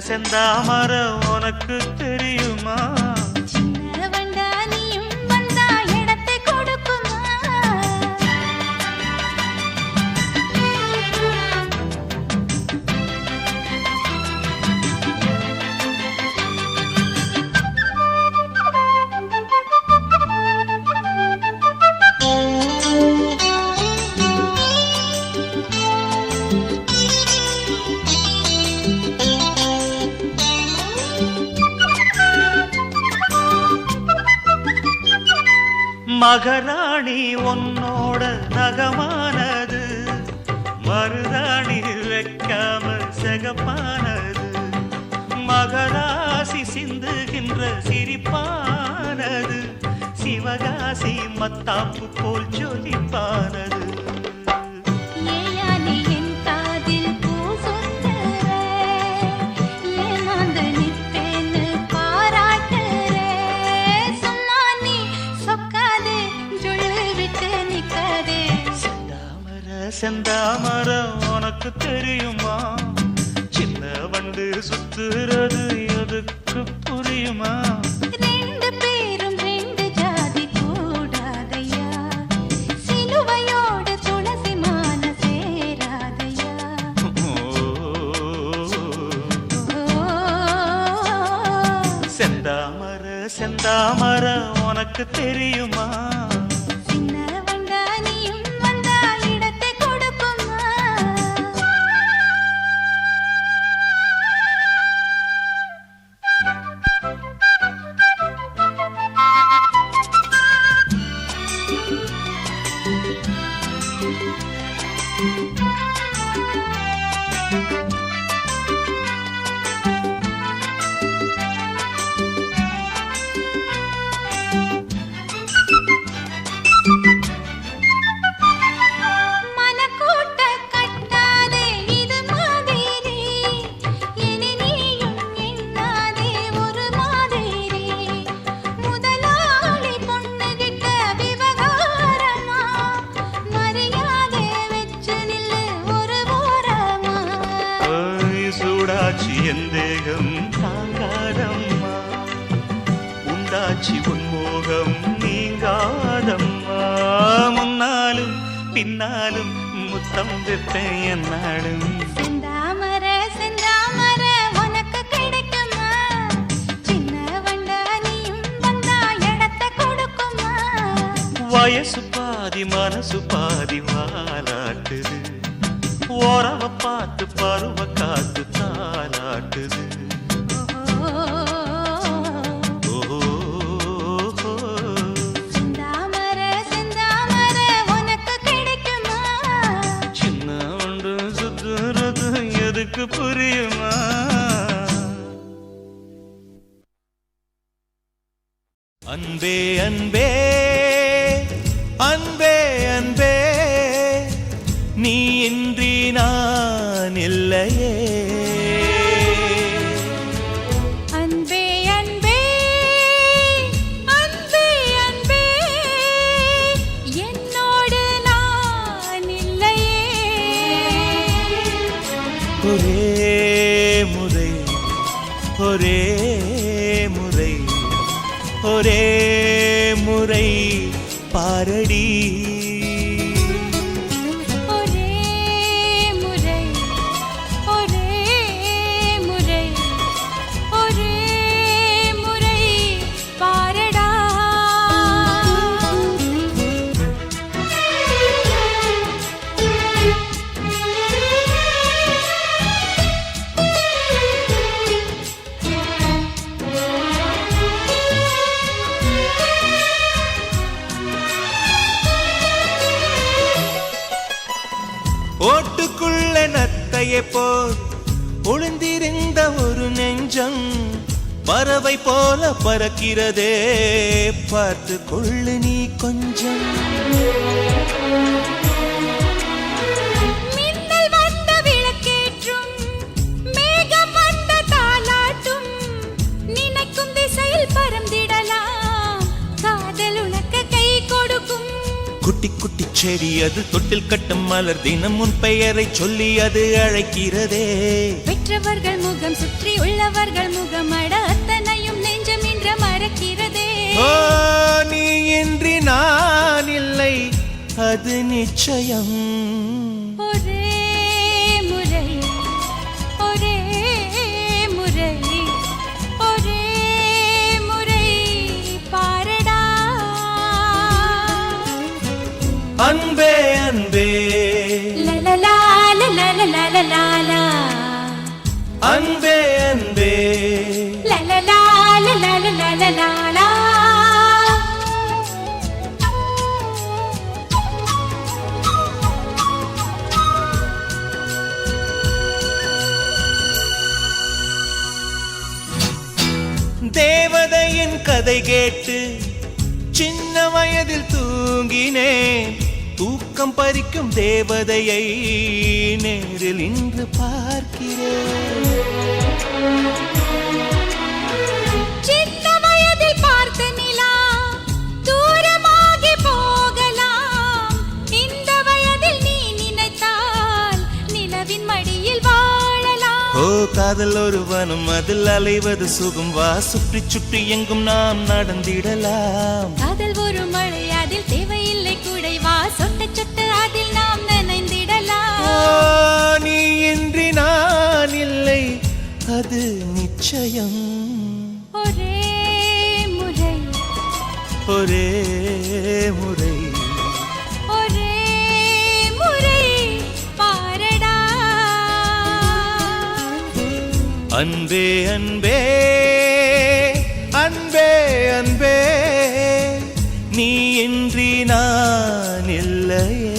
செந்தாமர உனக்கு தெரியுமா சின்ன வண்டா நீயும் வந்தா இடத்தை கொடுக்குமா மகராணி உன்னோட நகமானது மருதாணி வைக்காம செகப்பானது மகராசி சிந்துகின்ற சிரிப்பானது சிவகாசி மத்தாப்பு போல் ஜொலிப்பானது செந்தாமர உனக்கு தெரியுமா சின்ன வண்டு சுத்துறது எதுக்கு புரியுமா ரெண்டு பேரும் ரெண்டு ஜாதி கூடாதையா சிலுவையோடு துளசி மான சேராதையா செந்தாமர செந்தாமர உனக்கு தெரியுமா எந்தேகம் தாங்காதம்மா உண்டாச்சி உன்மோகம் நீங்காதம்மா முன்னாலும் பின்னாலும் முத்தம் வைப்பேன் என்னாலும் செந்தாமர செந்தாமர உனக்கு கிடைக்குமா சின்ன வண்டா நீயும் வந்தா இடத்தை கொடுக்குமா வயசு பாதி மனசு பாதி வாலாட்டுது ஓரவ பார்த்து பருவ காத்து தாலாட்டுது செந்தாமர செந்தாமர உனக்கு கிடைக்குமா சின்ன ஒன்று சுத்துறது எதுக்கு புரியுமா அன்பே அன்பே அன்பே அன்பே நீ இன்றி நான் இல்லையே அன்பே அன்பே அன்பே அன்பே என்னோடு நான் இல்லையே ஒரே முறை ஒரே முறை ஒரே முறை பாரடி மலையை போல் ஒளிந்திருந்த ஒரு நெஞ்சம் பறவை போல பறக்கிறதே, பார்த்து கொள்ளு நீ கொஞ்சம். மின்னல் வந்த விளக்கேற்றும், மேகம் வந்த தாலாட்டும், நினைக்கும் திசையில் பறந்திடலாம், காதல் உனக்கு கை கொடுக்கும். குட்டி குட்டி செடி அது தொட்டில் கட்டும் மலர், தினம் உன் பெயரை சொல்லி அது அழைக்கிறதே. பெற்றவர்கள் முகம் சுற்றி உள்ளவர்கள் முகமட, அத்தனையும் நெஞ்சம் இன்று மறக்கிறதே. ஓ நீ இன்றி நான் இல்லை, அது நிச்சயம். ஒரே முறை, ஒரே முறை, ஒரே முறை பாரடா. அன்பே அன்பே லலலா லலலா லலலா, அன்பே அன்பே லலலா லலலா லலலா. தேவதையின் கதை கேட்டு சின்ன வயதில் தூங்கினேன், தூக்கம் பறிக்கும் தேவதையை நேரில் இன்று பார்க்கிறேன். சின்ன வயதில் பார்த்த நிலா தூரமாகி போகலாம், இந்த வயதில் நீ நினைத்தால் நிலவின் மடியில் வாழலாம். ஓ காதல் ஒரு வனம், அதில் அலைவது சுகம், வா சுற்றி சுற்றி எங்கும் நாம் நடந்திடலாம். காதல் ஒரு மழை, அதில் தேவையில்லை குடை, வா சொட்ட சொட்ட அதில் நாம் நனைந்திடலாம். ஓ, நீ இன்றி நான் இல்லை, அது நிச்சயம். ஒரே முறை, ஒரே முறை ஒரே முறை பாரடா. அன்பே அன்பே அன்பே அன்பே, நீ இன்றி நான் இல்லையே.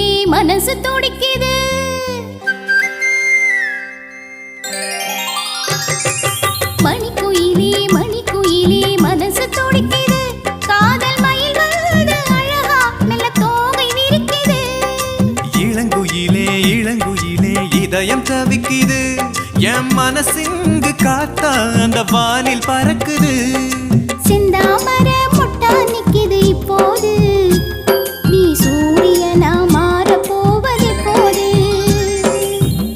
மணிக்குயிலே மனசு துடிக்குது மணிக்குயிலே மணிக்குயிலே மனசு துடிக்குது காதல் மயில் வந்து அழகா மெல்ல தோகை விரிக்குது இளங்குயிலே இளங்குயிலே இதயம் தவிக்குது என் மனசிங்கு காத்தா அந்த வானில் பறக்குது செந்தாமர முட்டா நிக்குது இப்போது நீ சூரியனா மாற போவது போது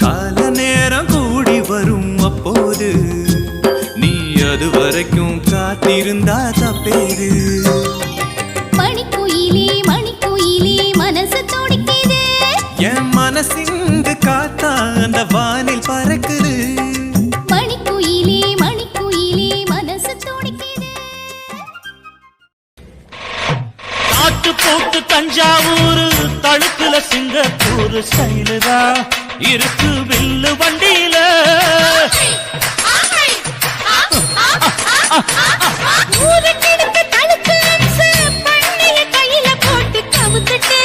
கால நேரம் கூடி வரும் அப்போது நீ அது வரைக்கும் காத்திருந்தா தப்பேது மணிக்குயிலே மணிக்குயிலே மனசு துடிக்குது என் மனசிங்கு காத்தா அந்த வானில் பறக்குது மணிக்குயிலே மணிக்குயிலே மனசு துடிக்குது காட்டு போட்டு தஞ்சாவூர் தழுக்குல சிங்கப்பூர் ஸ்டைலுதா இருக்கு வில்லு வண்டியில ஊருக்கெடுத்து தழுக்கு அம்சு பண்ணைய கையில போட்டு கவுத்துட்டு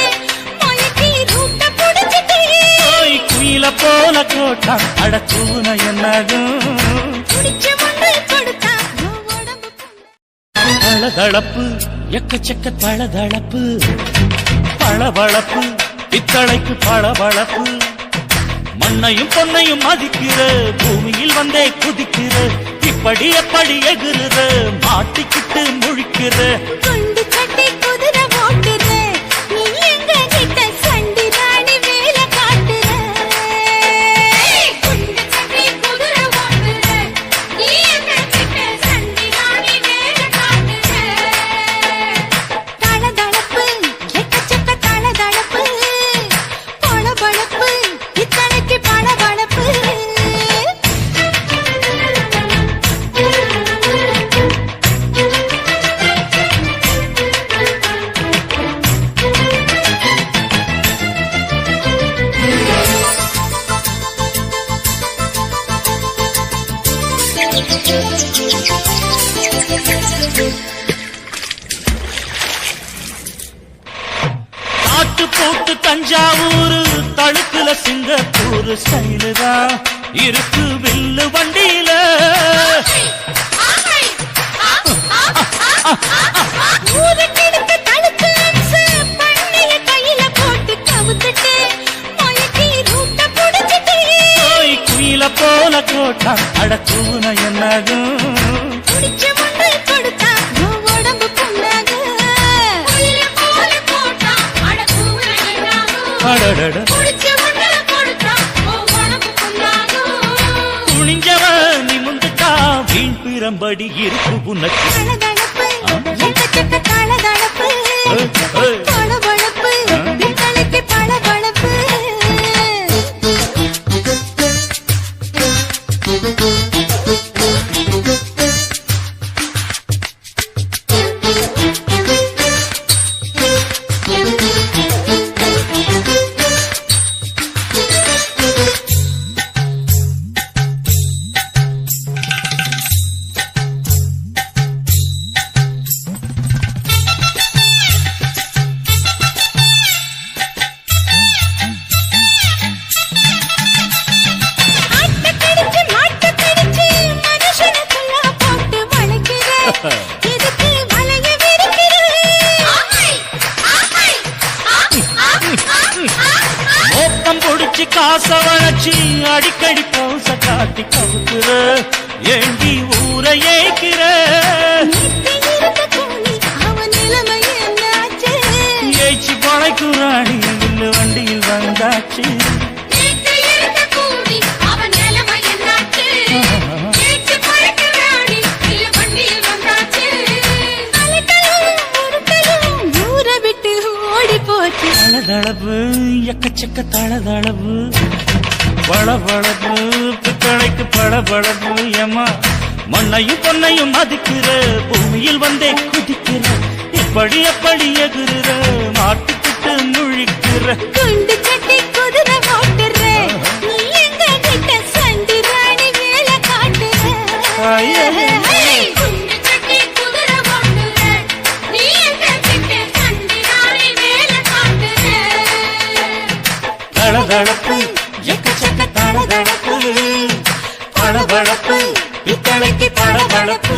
மயக்கி ரூட்ட புடிச்சிட்டு ஓய் குயில போல கோட்டா அடக்கூன என்னதும் குடிச்ச மண்ணை கொடுத்தா உடம்பு தளதளப்பு எக்கச்சக்க தளதளப்பு பளபளப்பு பித்தளைக்கு பளபளப்பு மண்ணையும் பொன்னையும் மதிக்கிற பூமியில் வந்தே குதிக்கிற இப்படி எப்படி எகுறுற மாட்டிக்கிட்டு முழிக்கிற குண்டு சட்டி குதிரை ஓட்டுற நீ எங்க கிட்ட சண்டி ராணி வேலை காட்டுற குண்டு சட்டி குதிரை ஓட்டுற நீ எங்க கிட்ட சண்டி ராணி வேலை காட்டுற தளதளப்பு எக்கச்சக்க தளதளப்பு பளபளப்பு இத்தனைக்கு பளபளப்பு காட்டு போட்டு தஞ்சாவூர் தழுக்குல சிங்கப்பூர் ஸ்டைலுதா இருக்கு வில்லு வண்டியில ஊருக்கெடுத்து தழுக்கு அம்சு பண்ணைய கையில போட்டு கவுத்துட்டு மயக்கி ரூட்ட புடிச்சிட்டு ஓய் குயில போல கோட்டா அடக்கூன என்னதும் குடிச்ச மண்ணை கொடுத்தா உடம்பு புண்ணாகு குயில போல போட்டா அடக்கூற என்னாகும் அடடட குடிச்ச மண்ணை கொடுத்தா உடம்பு புண்ணாகு துணிஞ்சவ நிமுந்துட்டா வீண் பிரம்படி இருக்கு உனக்கு தளதளப்பு எக்கச்சக்க தளதளப்பு பளபளப்பு இத்தனைக்கு பளபளப்பு ஆட்டக்கடிச்சு மாட்டக்கடிச்சு மனுஷனுக்குள்ள போட்டு வளைக்கிற எதுக்கு வளைய விரிக்கிற மோப்பம் பொடிச்சு காச வளைச்சு அடிக்கடி பௌச காட்டி கவுக்குற ஏண்டி ஊரை ஏக்கிற நேத்து இருந்த கூலி அவன் நிலைமை என்னாச்சு ஏச்சு பழைக்குறாணி வில்லு வண்டியில் வந்தாச்சு நேத்து இருந்த கூலி அவன் நிலைமை என்னாச்சு நேத்து பழக்கறாணி இல்ல வண்டியில் வந்தாச்சு அலட்டலும் உருட்டலும் ஊரை விட்டு ஓடி போச்சு தளதளவு எக்கச்சக்க தளதளவு பளபளப்பு பித்தளைக்கு பளபளப்பு ஏமா மண்ணையும் பொன்னையும் மதிக்கிற பூமியில் வந்தே குதிக்கிற இப்படி எப்படி எகுறுற மாட்டிக்கிட்டு முழிக்கிற குண்டு சட்டி குதிரை ஓட்டுற நீ எங்க கிட்ட சண்டி ராணி வேலை காட்டுற ஐயே. குண்டு சட்டி குதிரை ஓட்டுற நீ எங்க கிட்ட சண்டி ராணி வேலை காட்டுற தளதளப்பு எக்கச்சக்க தளதளப்பு பளபளப்பு இத்தனைக்கு பளபளப்பு